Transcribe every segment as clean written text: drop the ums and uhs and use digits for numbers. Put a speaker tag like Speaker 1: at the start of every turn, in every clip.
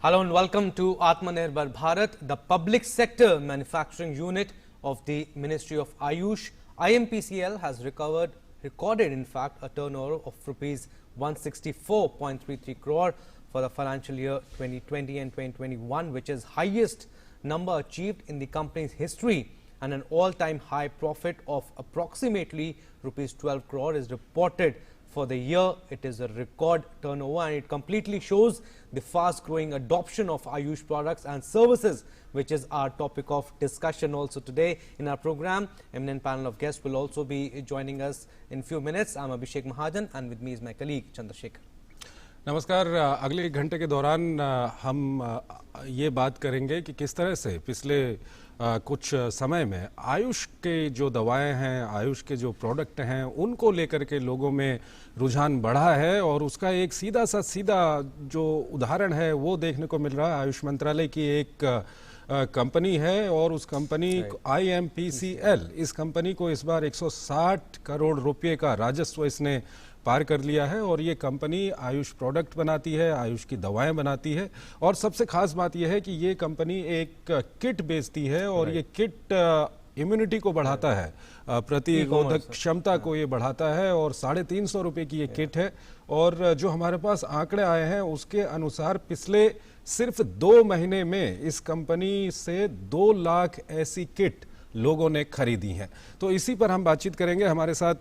Speaker 1: Hello and welcome to Atmanirbhar Bharat, the public sector manufacturing unit of the Ministry of Ayush. IMPCL has recorded in fact a turnover of rupees 164.33 crore for the financial year 2020 and 2021, which is highest number achieved in the company's history, and an all-time high profit of approximately rupees 12 crore is reported for the year. It is a record turnover and it completely shows the fast-growing adoption of Ayush products and services, which is our topic of discussion also today in our program. Eminent panel of guests will also be joining us in few minutes. I'm Abhishek Mahajan and with me is my colleague Chandrasekhar.
Speaker 2: नमस्कार। अगले एक घंटे के दौरान हम ये बात करेंगे कि किस तरह से पिछले कुछ समय में आयुष के जो दवाएं हैं, आयुष के जो प्रोडक्ट हैं, उनको लेकर के लोगों में रुझान बढ़ा है और उसका एक सीधा जो उदाहरण है वो देखने को मिल रहा है। आयुष मंत्रालय की एक कंपनी है और उस कंपनी IMPCL, इस कंपनी को इस बार 160 करोड़ रुपए का राजस्व इसने पार कर लिया है और ये कंपनी आयुष प्रोडक्ट बनाती है, आयुष की दवाएं बनाती है और सबसे खास बात यह है कि ये कंपनी एक किट बेचती है और ये किट इम्यूनिटी को बढ़ाता है, प्रतिरोधक क्षमता को ये बढ़ाता है और 350 रुपये की ये किट है। और जो हमारे पास आंकड़े आए हैं उसके अनुसार पिछले सिर्फ 2 महीने में इस कंपनी से 2 लाख ऐसी किट लोगों ने खरीदी हैं। तो इसी पर हम बातचीत करेंगे। हमारे साथ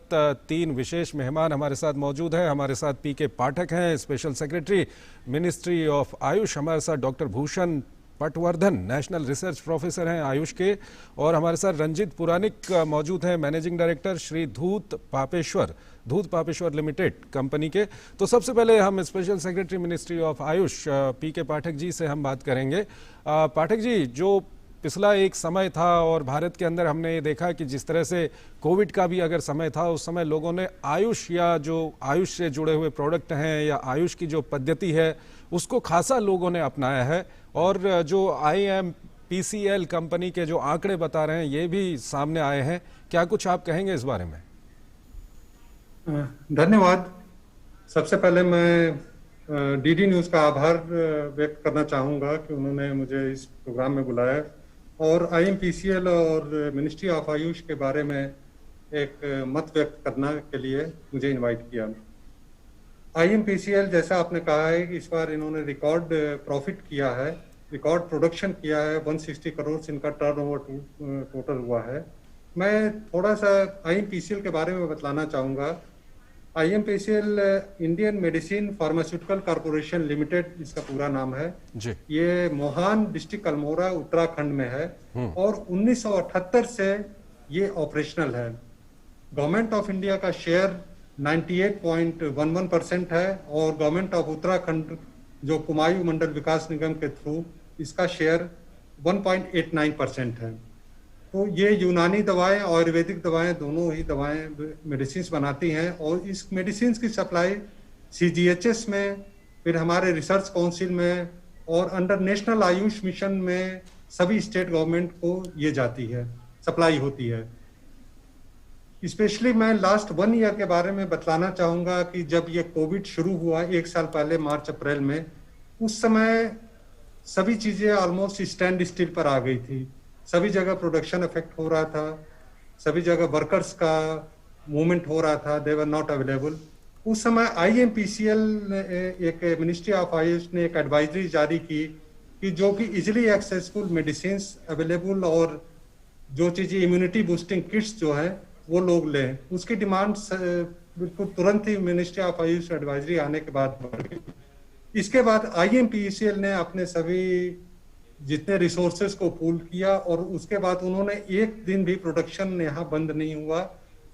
Speaker 2: 3 विशेष मेहमान हमारे साथ मौजूद हैं। हमारे साथ PK पाठक हैं, special secretary ministry of Ayush. हमारे साथ doctor Bhushan Patwardhan, national research professor हैं आयुष के, और हमारे साथ रंजित पुरानिक मौजूद हैं, मैनेजिंग डायरेक्टर श्री धूत पापेश्वर लिमिटेड कंपनी के। तो सबसे पहले हम special secretary ministry of Ayush PK Pathak ji से हम बात करेंगे। पाठक जी, जो पिछला एक समय था और भारत के अंदर हमने ये देखा कि जिस तरह से कोविड का भी अगर समय था, उस समय लोगों ने आयुष या जो आयुष से जुड़े हुए प्रोडक्ट हैं या आयुष की जो पद्धति है उसको खासा लोगों ने अपनाया है। और जो IMPCL कंपनी के जो आंकड़े बता रहे हैं ये भी सामने आए हैं। क्या कुछ आप कहेंगे इस बारे में?
Speaker 3: धन्यवाद। सबसे पहले मैं DD न्यूज़ का आभार व्यक्त करना चाहूँगा कि उन्होंने मुझे इस प्रोग्राम में बुलाया और IMPCL और मिनिस्ट्री ऑफ आयुष के बारे में एक मत व्यक्त करने के लिए मुझे इनवाइट किया। IMPCL, जैसा आपने कहा है कि इस बार इन्होंने रिकॉर्ड प्रॉफिट किया है, रिकॉर्ड प्रोडक्शन किया है। 160 करोड़ इनका टर्नओवर टोटल हुआ है। मैं थोड़ा सा IMPCL के बारे में बतलाना चाहूँगा। IMPCL Indian medicine pharmaceutical corporation limited इसका पूरा नाम है जी। ये मोहान डिस्ट्रिक्ट अल्मोड़ा उत्तराखंड में है और 1978 से ये ऑपरेशनल है। गवर्नमेंट ऑफ इंडिया का शेयर 98.11% है और गवर्नमेंट ऑफ उत्तराखंड जो कुमायूं मंडल विकास निगम के थ्रू इसका शेयर 1.89% है। तो ये यूनानी दवाएं, आयुर्वेदिक दवाएं, दोनों ही दवाएं मेडिसिन बनाती हैं और इस मेडिसिन की सप्लाई CGHS में, फिर हमारे रिसर्च काउंसिल में और अंडर नेशनल आयुष मिशन में सभी स्टेट गवर्नमेंट को ये जाती है, सप्लाई होती है। स्पेशली मैं लास्ट 1 ईयर के बारे में बतलाना चाहूँगा कि जब ये कोविड शुरू हुआ 1 साल पहले मार्च अप्रैल में, उस समय सभी चीज़ें ऑलमोस्ट स्टैंड स्टिल पर आ गई थी। सभी जगह प्रोडक्शन इफेक्ट हो रहा था, सभी जगह वर्कर्स का मूवमेंट हो रहा था, दे वर नॉट अवेलेबल। उस समय IMPCL एक मिनिस्ट्री ऑफ आयुष ने एक एडवाइजरी जारी की कि जो कि इजिली एक्सेसिबल मेडिसिन अवेलेबल और जो चीज़ें इम्यूनिटी बूस्टिंग किट्स जो है वो लोग लें। उसकी डिमांड बिल्कुल तुरंत ही मिनिस्ट्री ऑफ आयुष एडवाइजरी आने के बाद बढ़ गई। इसके बाद IMPCL ने अपने सभी जितने रिसोर्सेज को पूल किया और उसके बाद उन्होंने एक दिन भी प्रोडक्शन यहाँ बंद नहीं हुआ।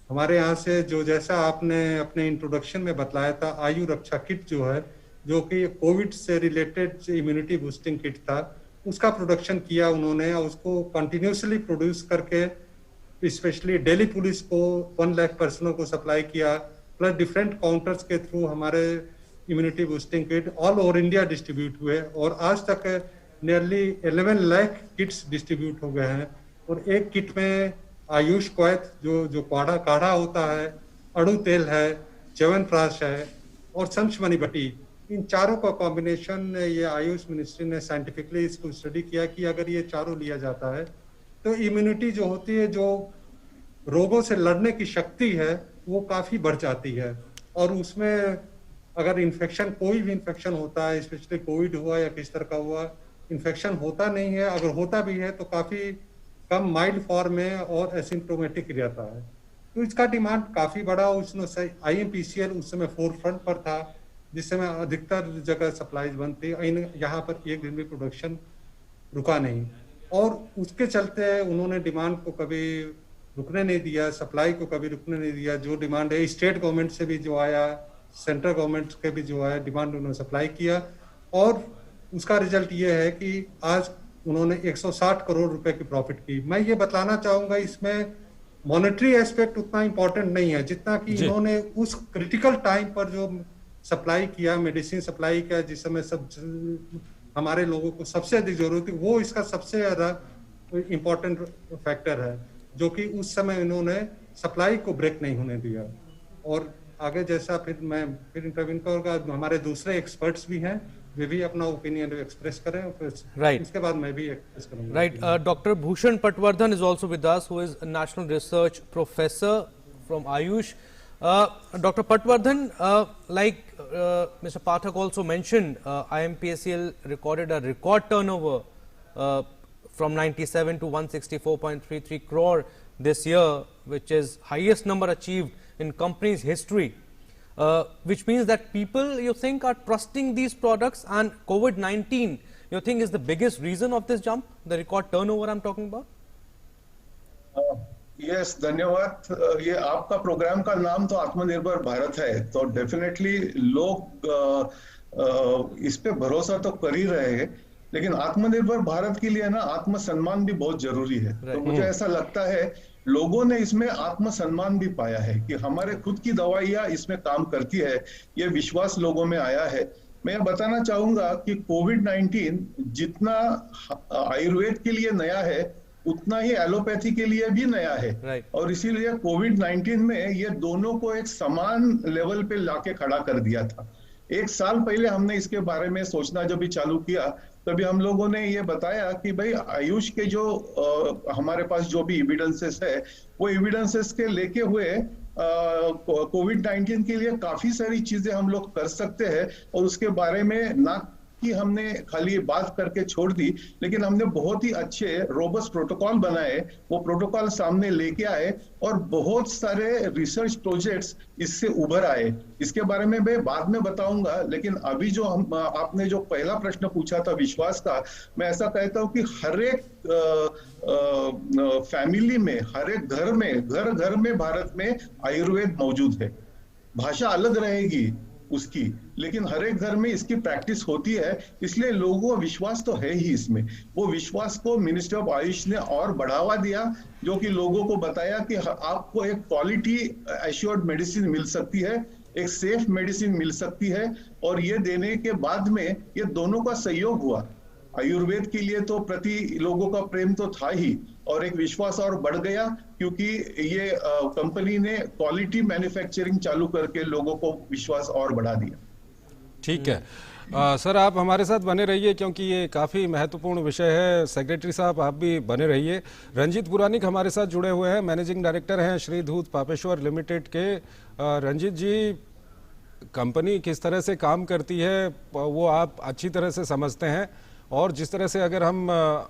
Speaker 3: हमारे यहाँ से जो जैसा आपने अपने इंट्रोडक्शन में बतलाया था, आयु रक्षा किट जो है, जो कि कोविड से रिलेटेड इम्यूनिटी बूस्टिंग किट था, उसका प्रोडक्शन किया उन्होंने और उसको कंटिन्यूसली प्रोड्यूस करके स्पेशली दिल्ली पुलिस को 1 लाख पर्सनों को सप्लाई किया, प्लस डिफरेंट काउंटर्स के थ्रू हमारे immunity boosting kit all over India distribute हुए और आज तक नियरली 11 लाख किट्स डिस्ट्रीब्यूट हो गए हैं। और एक किट में आयुष क्वैत जो काढ़ा होता है, अड़ू तेल है, च्यवनप्राश है और संशमनी बटी, इन चारों का कॉम्बिनेशन ये आयुष मिनिस्ट्री ने साइंटिफिकली इसको स्टडी किया कि अगर ये चारों लिया जाता है तो इम्यूनिटी जो होती है, जो रोगों से लड़ने की शक्ति है, वो काफी बढ़ जाती है। और उसमें अगर इन्फेक्शन, कोई भी इन्फेक्शन होता है, स्पेशली कोविड हुआ या किस तरह का हुआ, इन्फेक्शन होता नहीं है, अगर होता भी है तो काफी कम माइल्ड फॉर्म में और एसिम्प्टोमेटिक रहता है। तो इसका डिमांड काफी बड़ा। उसमें IMPCL उस समय फोरफ्रंट पर था, जिस समय अधिकतर जगह सप्लाईज बंद थी। यहाँ पर एक दिन भी प्रोडक्शन रुका नहीं, और उसके चलते उन्होंने डिमांड को कभी रुकने नहीं दिया, सप्लाई को कभी रुकने नहीं दिया। जो डिमांड है स्टेट गवर्नमेंट से भी जो आया, सेंट्रल गवर्नमेंट के भी जो आया, डिमांड उन्होंने सप्लाई किया। और उसका रिजल्ट ये है कि आज उन्होंने 160 करोड़ रुपए की प्रॉफिट की। मैं ये बताना चाहूंगा, इसमें मॉनेटरी एस्पेक्ट उतना इंपॉर्टेंट नहीं है जितना कि इन्होंने उस क्रिटिकल टाइम पर जो सप्लाई किया, मेडिसिन सप्लाई किया, जिस समय सब हमारे लोगों को सबसे अधिक जरूरत थी, वो इसका सबसे ज्यादा इंपॉर्टेंट फैक्टर है, जो कि उस समय इन्होंने सप्लाई को ब्रेक नहीं होने दिया। और आगे जैसा मैं इंटरव्यू करूंगा, हमारे दूसरे एक्सपर्ट्स भी हैं, वे भी अपना ओपिनियन एक्सप्रेस करें,
Speaker 1: राइट।
Speaker 3: इसके बाद मैं भी एक्सप्रेस करूंगा।
Speaker 1: Right. Doctor Bhushan Patwardhan is also with us, who is a national research professor from Ayush. Dr. Patwardhan, like Mr. Pathak also mentioned, IMPCL recorded a record turnover from 97 to 164.33 crore this year, which is highest number achieved in company's history. Which means that people, you think, are trusting these products, and COVID-19, you think, is the biggest reason of this jump, the record turnover I'm talking about?
Speaker 4: Yes, धन्यवाद। ये आपका programme का नाम तो आत्मनिर्भर भारत है, तो definitely लोग इस पे भरोसा तो कर ही रहे हैं, लेकिन आत्मनिर्भर भारत के लिए ना आत्मसम्मान भी बहुत जरूरी है। तो मुझे ऐसा लगता है लोगों ने इसमें आत्मसम्मान भी पाया है कि हमारे खुद की दवाइयां इसमें काम करती है, ये विश्वास लोगों में आया है। मैं बताना चाहूंगा कि कोविड-19 जितना आयुर्वेद के लिए नया है, उतना ही एलोपैथी के लिए भी नया है। और इसीलिए कोविड-19 में ये दोनों को एक समान लेवल पे लाके खड़ा कर दिया था। एक साल पहले हमने इसके बारे में सोचना जब भी चालू किया, तभी हम लोगों ने ये बताया कि भाई आयुष के जो हमारे पास जो भी एविडेंसेस है, वो एविडेंसेस के लेके हुए कोविड-19 के लिए काफी सारी चीजें हम लोग कर सकते हैं। और उसके बारे में ना कि हमने खाली बात करके छोड़ दी, लेकिन हमने बहुत ही अच्छे रोबस्ट प्रोटोकॉल बनाए, वो प्रोटोकॉल सामने लेके आए, और बहुत सारे रिसर्च प्रोजेक्ट्स इससे उभर आए। इसके बारे में मैं बाद में बताऊंगा, लेकिन अभी जो आपने जो पहला प्रश्न पूछा था विश्वास का, मैं ऐसा कहता हूं कि हर एक फैमिली में, हर एक घर में, घर में भारत में आयुर्वेद मौजूद है। भाषा अलग रहेगी उसकी, लेकिन हर एक घर में इसकी प्रैक्टिस होती है, इसलिए लोगों का विश्वास तो है ही इसमें। वो विश्वास को मिनिस्ट्री ऑफ आयुष ने और बढ़ावा दिया, जो कि लोगों को बताया कि आपको एक क्वालिटी एश्योर्ड मेडिसिन मिल सकती है, एक सेफ मेडिसिन मिल सकती है। और ये देने के बाद में ये दोनों का सहयोग हुआ। आयुर्वेद के लिए तो प्रति लोगों का प्रेम तो था ही, और एक विश्वास और बढ़ गया, क्योंकि ये कंपनी ने क्वालिटी मैन्युफैक्चरिंग चालू करके लोगों को विश्वास और बढ़ा दिया।
Speaker 2: ठीक है सर, आप हमारे साथ बने रहिए क्योंकि ये काफ़ी महत्वपूर्ण विषय है। सेक्रेटरी साहब आप भी बने रहिए। रंजीत पुरानिक हमारे साथ जुड़े हुए हैं, मैनेजिंग डायरेक्टर हैं श्री दूध पापेश्वर लिमिटेड के। रंजीत जी, कंपनी किस तरह से काम करती है वो आप अच्छी तरह से समझते हैं, और जिस तरह से अगर हम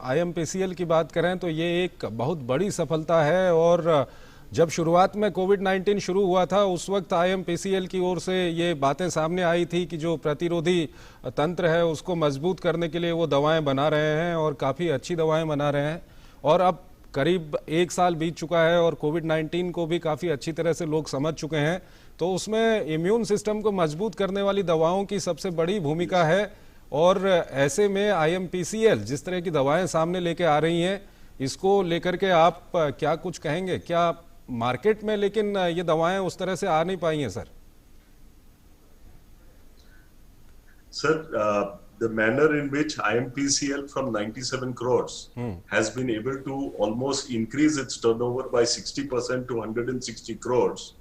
Speaker 2: IMPCL की बात करें तो ये एक बहुत बड़ी सफलता है। और जब शुरुआत में कोविड-19 शुरू हुआ था, उस वक्त IMPCL की ओर से ये बातें सामने आई थी कि जो प्रतिरोधी तंत्र है उसको मजबूत करने के लिए वो दवाएं बना रहे हैं, और काफ़ी अच्छी दवाएं बना रहे हैं। और अब करीब 1 साल बीत चुका है और कोविड-19 को भी काफ़ी अच्छी तरह से लोग समझ चुके हैं, तो उसमें इम्यून सिस्टम को मजबूत करने वाली दवाओं की सबसे बड़ी भूमिका है। और ऐसे में IMPCL जिस तरह की दवाएं सामने लेके आ रही हैं, इसको लेकर के आप क्या कुछ कहेंगे? क्या मार्केट में लेकिन ये दवाएं उस तरह से आ नहीं पाई हैं sir?
Speaker 5: Sir, the manner in which IMPCL from 97 crores has been able to almost increase its turnover by 60% to 160 crores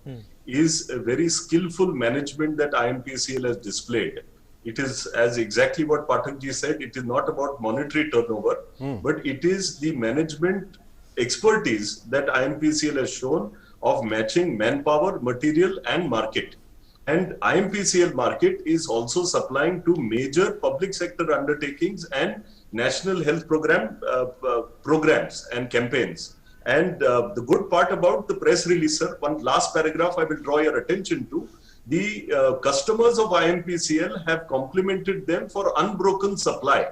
Speaker 5: is a very skillful management that IMPCL has displayed It is, as exactly what Pathak ji said, it is not about monetary turnover, but it is the management expertise that IMPCL has shown of matching manpower, material and market. And IMPCL market is also supplying to major public sector undertakings and national health programs and campaigns. And the good part about the press release, sir, one last paragraph I will draw your attention to. The customers of IMPCL have complimented them for unbroken supply.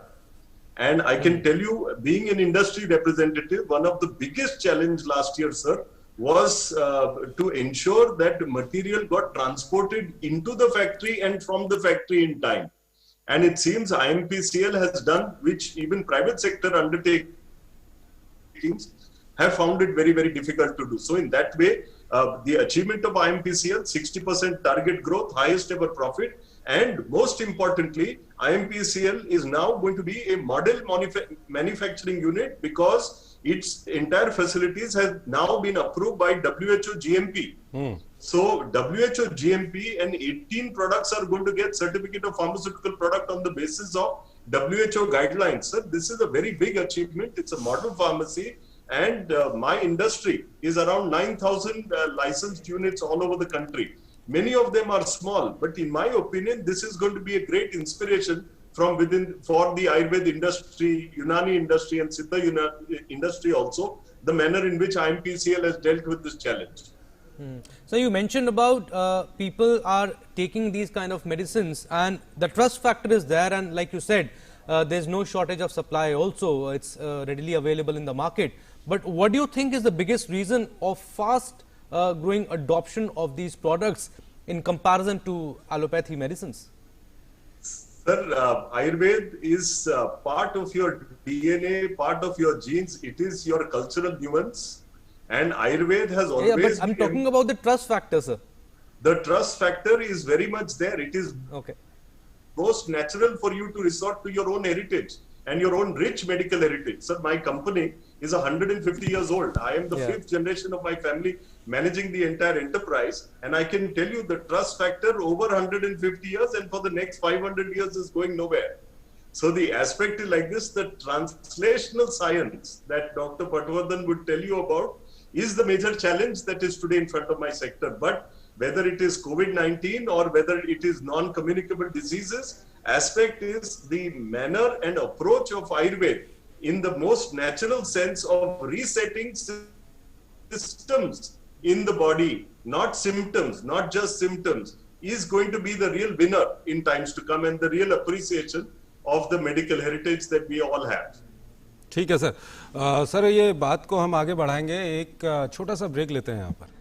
Speaker 5: And I can tell you, being an industry representative, one of the biggest challenge last year, sir, was to ensure that material got transported into the factory and from the factory in time. And it seems IMPCL has done, which even private sector undertakings have found it very, very difficult to do. So in that way, the achievement of IMPCL, 60% target growth, highest ever profit, and most importantly, IMPCL is now going to be a model manufacturing unit because its entire facilities have now been approved by WHO GMP. So WHO GMP and 18 products are going to get certificate of pharmaceutical product on the basis of WHO guidelines. Sir, this is a very big achievement. It's a model pharmacy. And my industry is around 9,000 licensed units all over the country. Many of them are small, but in my opinion, this is going to be a great inspiration from within for the Ayurveda industry, Unani industry and Siddha industry also, the manner in which IMPCL has dealt with this challenge.
Speaker 1: So you mentioned about people are taking these kind of medicines and the trust factor is there, and like you said, there's no shortage of supply also, it's readily available in the market. But what do you think is the biggest reason of fast growing adoption of these products in comparison to allopathy medicines?
Speaker 5: Sir, Ayurveda is part of your DNA, part of your genes. It is your cultural nuance. And Ayurveda has always...
Speaker 1: Yeah, but I'm talking about the trust factor, sir.
Speaker 5: The trust factor is very much there. It is most natural for you to resort to your own heritage and your own rich medical heritage. Sir, my company is 150 years old. I am the fifth generation of my family managing the entire enterprise. And I can tell you the trust factor over 150 years and for the next 500 years is going nowhere. So the aspect is like this, the translational science that Dr. Patwardhan would tell you about is the major challenge that is today in front of my sector. But whether it is COVID-19 or whether it is non-communicable diseases, aspect is the manner and approach of Ayurveda in the most natural sense of resetting systems in the body, not symptoms, not just symptoms, is going to be the real winner in times to come and the real appreciation of the medical heritage that we all have.
Speaker 2: ठीक है sir. Sir ये बात को हम आगे बढ़ाएंगे, एक छोटा सा ब्रेक लेते हैं यहाँ पर।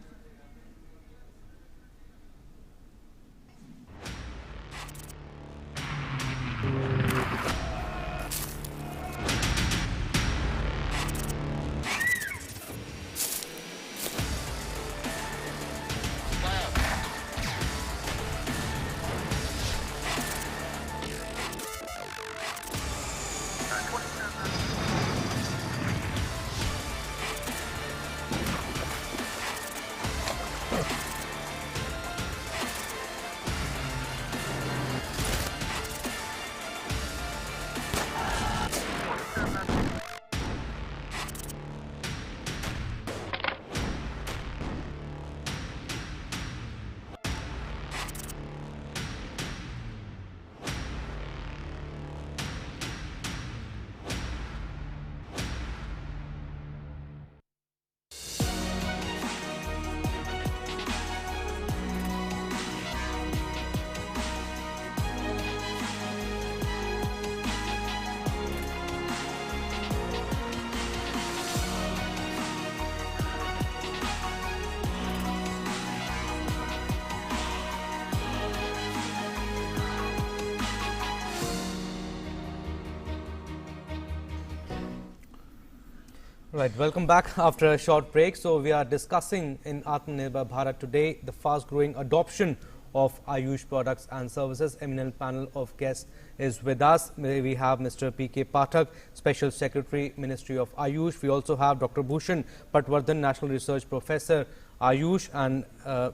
Speaker 1: Right, welcome back after a short break. So we are discussing in Atmanirbhar Bharat today the fast growing adoption of Ayush products and services. Eminent panel of guests is with us. We have Mr. P.K. Pathak, Special Secretary, Ministry of Ayush. We also have Dr. Bhushan Patwardhan, National Research Professor, Ayush, and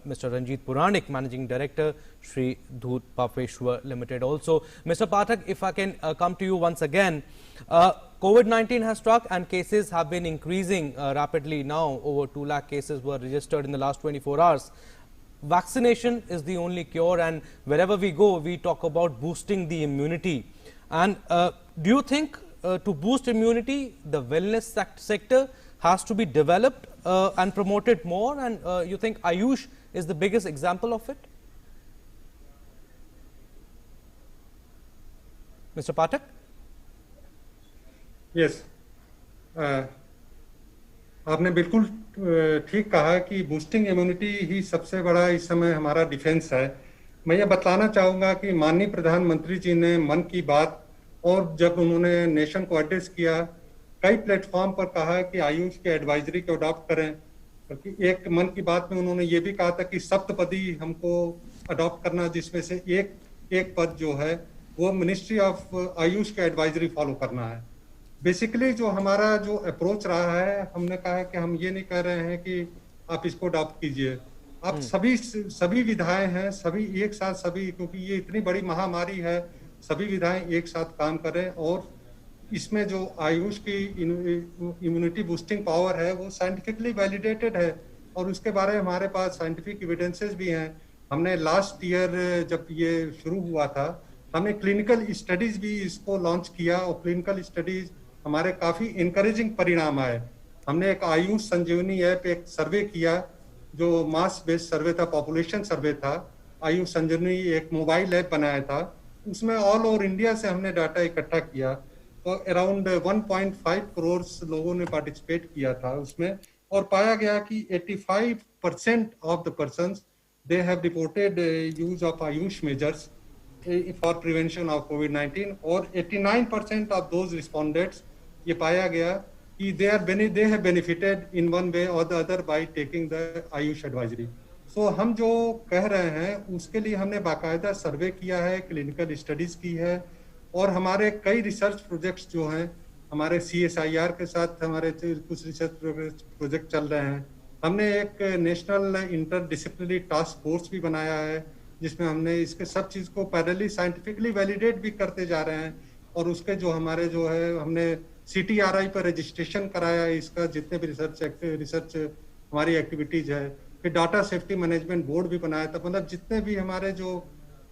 Speaker 1: Mr. Ranjit Puranik, Managing Director, Shri Dhoot Papeshwar Limited also. Mr. Pathak, if I can come to you once again. COVID-19 has struck and cases have been increasing rapidly now. Over 2 lakh cases were registered in the last 24 hours. Vaccination is the only cure, and wherever we go, we talk about boosting the immunity. And do you think to boost immunity, the wellness sector has to be developed and promoted more, and you think Ayush is the biggest example of it? Mr. Pathak?
Speaker 3: Yes आपने बिल्कुल ठीक कहा कि boosting immunity ही सबसे बड़ा इस समय हमारा डिफेंस है। मैं ये बतलाना चाहूँगा कि माननीय प्रधानमंत्री जी ने मन की बात और जब उन्होंने नेशन को एड्रेस किया, कई प्लेटफॉर्म पर कहा कि आयुष के एडवाइजरी को अडॉप्ट करें। क्योंकि एक मन की बात में उन्होंने ये भी कहा था कि सप्तपदी हमको अडॉप्ट करना, जिसमें से एक पद जो है वो मिनिस्ट्री ऑफ आयुष के एडवाइजरी फॉलो करना है। बेसिकली जो हमारा जो अप्रोच रहा है, हमने कहा है कि हम ये नहीं कह रहे हैं कि आप इसको अडॉप्ट कीजिए, आप सभी विधाएं हैं, सभी एक साथ, सभी, क्योंकि ये इतनी बड़ी महामारी है, सभी विधाएं एक साथ काम करें। और इसमें जो आयुष की इम्यूनिटी बूस्टिंग पावर है वो साइंटिफिकली वैलिडेटेड है और उसके बारे में हमारे पास साइंटिफिक एविडेंसेस भी हैं। हमने लास्ट ईयर जब ये शुरू हुआ था, हमने क्लिनिकल स्टडीज भी इसको लॉन्च किया और क्लिनिकल स्टडीज हमारे काफी इनकरेजिंग परिणाम आए। हमने एक आयुष संजीवनी ऐप एक सर्वे किया जो मास बेस्ड सर्वे था, पॉपुलेशन सर्वे था। आयुष संजीवनी एक मोबाइल ऐप बनाया था, उसमें ऑल ओवर इंडिया से हमने डाटा इकट्ठा किया। तो अराउंड 1.5 करोड़ लोगों ने पार्टिसिपेट किया था उसमें, और पाया गया कि 85% of the persons they have reported use of AYUSH measures for prevention of COVID और 89% ऑफ दोज रिस्पोंडेंट्स ये पाया गया कि they have benefited in one way और the other by taking the AYUSH advisory. So हम जो कह रहे हैं उसके लिए हमने बाकायदा सर्वे किया है, क्लिनिकल स्टडीज की है और हमारे कई रिसर्च प्रोजेक्ट्स जो हैं हमारे CSIR के साथ हमारे कुछ रिसर्च प्रोजेक्ट चल रहे हैं। हमने एक नेशनल इंटरडिसिप्लिनरी टास्क फोर्स भी बनाया है जिसमें हमने इसके सब चीज को पैरेलली साइंटिफिकली वैलिडेट भी करते जा रहे हैं और उसके जो हमारे जो है हमने CTRI पर रजिस्ट्रेशन कराया है, इसका जितने भी रिसर्च हमारी एक्टिविटीज है। फिर डाटा सेफ्टी मैनेजमेंट बोर्ड भी बनाया था, मतलब जितने भी हमारे जो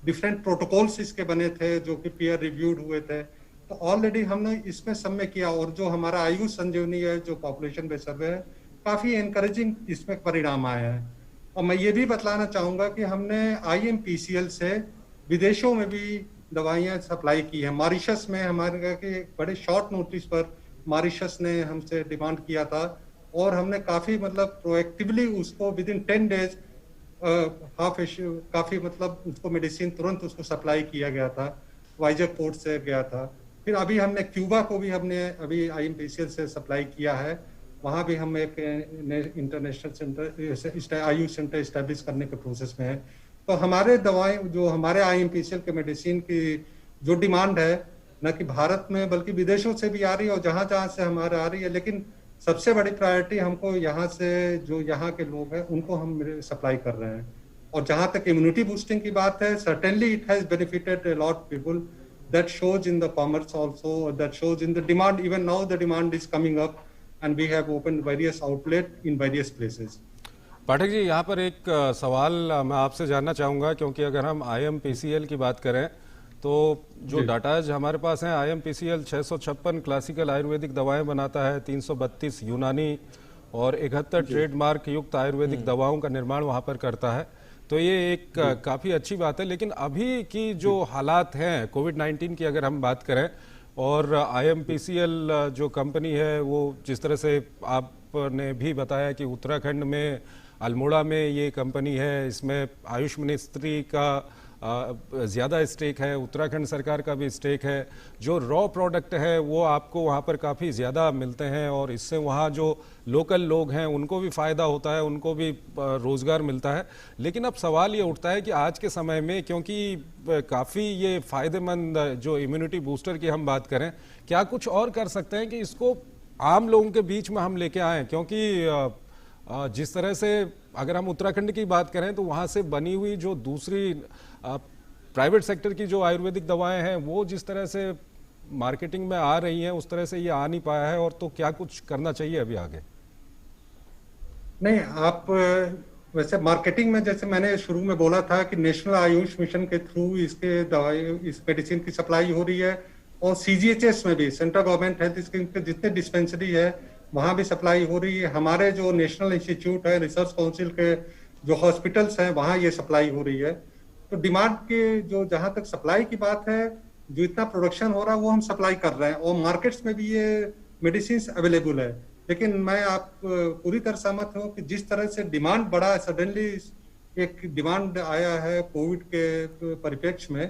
Speaker 3: डिफरेंट प्रोटोकॉल्स इसके बने थे जो कि पीयर रिव्यूड हुए थे, तो ऑलरेडी हमने इसमें सब में किया। और जो हमारा आयुष संजीवनी है जो पॉपुलेशन बेस्ड सर्वे है, काफी एनकरेजिंग इसमें परिणाम आए हैं। और मैं ये भी बतलाना चाहूंगा कि हमने IMPCL से विदेशों में भी दवाइयां सप्लाई की है। मॉरिशस में हमारे के बड़े शॉर्ट नोटिस पर मॉरिशस ने हमसे डिमांड किया था और हमने काफी मतलब प्रोएक्टिवली उसको विद इन 10 डेज काफी मतलब उसको मेडिसिन तुरंत उसको सप्लाई किया गया था, वाइजर पोर्ट से गया था। फिर अभी हमने क्यूबा को भी हमने अभी IMPCL से सप्लाई किया है, वहाँ भी हम एक international centre Ayush centre establish करने के प्रोसेस में है। तो हमारे दवाएं जो हमारे IMPCL के मेडिसिन की जो डिमांड है न कि भारत में बल्कि विदेशों से भी आ रही है और जहाँ जहाँ से हमारे आ रही है, लेकिन सबसे बड़ी प्रायोरिटी हमको यहाँ से जो यहाँ के लोग हैं उनको हम सप्लाई कर रहे हैं। और जहाँ तक इम्यूनिटी बूस्टिंग की बात है, certainly it has benefited a lot people, that shows in the commerce also, that shows in the demand. Even now the demand is coming up and we have opened various outlet in various places.
Speaker 2: Pathak ji, यहाँ पर एक सवाल मैं आपसे जानना चाहूँगा, क्योंकि अगर हम IMPCL की बात करें तो जो डाटाज हमारे पास हैं, IMPCL 656 क्लासिकल आयुर्वेदिक दवाएं बनाता है, 332 यूनानी और 71 ट्रेडमार्क युक्त आयुर्वेदिक दवाओं का निर्माण वहाँ पर करता है। तो ये एक काफ़ी अच्छी बात है। लेकिन अभी की जो हालात हैं कोविड-19 की अगर हम बात करें, और IMPCL जो कंपनी है वो जिस तरह से आपने भी बताया कि उत्तराखंड में अल्मोड़ा में ये कंपनी है, इसमें आयुष मिनिस्ट्री का ज़्यादा स्टेक है, उत्तराखंड सरकार का भी स्टेक है। जो रॉ प्रोडक्ट है वो आपको वहाँ पर काफ़ी ज़्यादा मिलते हैं और इससे वहाँ जो लोकल लोग हैं उनको भी फ़ायदा होता है, उनको भी रोज़गार मिलता है। लेकिन अब सवाल ये उठता है कि आज के समय में, क्योंकि काफ़ी ये फ़ायदेमंद जो इम्यूनिटी बूस्टर की हम बात करें, क्या कुछ और कर सकते हैं कि इसको आम लोगों के बीच में हम लेके आएँ? क्योंकि जिस तरह से अगर हम उत्तराखंड की बात करें तो वहाँ से बनी हुई जो दूसरी प्राइवेट सेक्टर की जो आयुर्वेदिक दवाएं हैं वो जिस तरह से मार्केटिंग में आ रही हैं उस तरह से ये आ नहीं पाया है। और तो क्या कुछ करना चाहिए अभी आगे?
Speaker 3: नहीं, आप वैसे मार्केटिंग में, जैसे मैंने शुरू में बोला था कि नेशनल आयुष मिशन के थ्रू इसके दवाई, इस मेडिसिन की सप्लाई हो रही है और सीजीएचएस में भी, सेंट्रल गवर्नमेंट हेल्थ स्कीम के जितने डिस्पेंसरी है वहां भी सप्लाई हो रही है। हमारे जो नेशनल इंस्टीट्यूट है, रिसर्च काउंसिल के जो हॉस्पिटल्स हैं वहां ये सप्लाई हो रही है। तो डिमांड के जो, जहां तक सप्लाई की बात है, जो इतना प्रोडक्शन हो रहा है वो हम सप्लाई कर रहे हैं और मार्केट्स में भी ये मेडिसिन अवेलेबल है। लेकिन मैं आप पूरी तरह सहमत हूँ कि जिस तरह से डिमांड बढ़ा है, सडनली एक डिमांड आया है कोविड के परिप्रेक्ष्य में,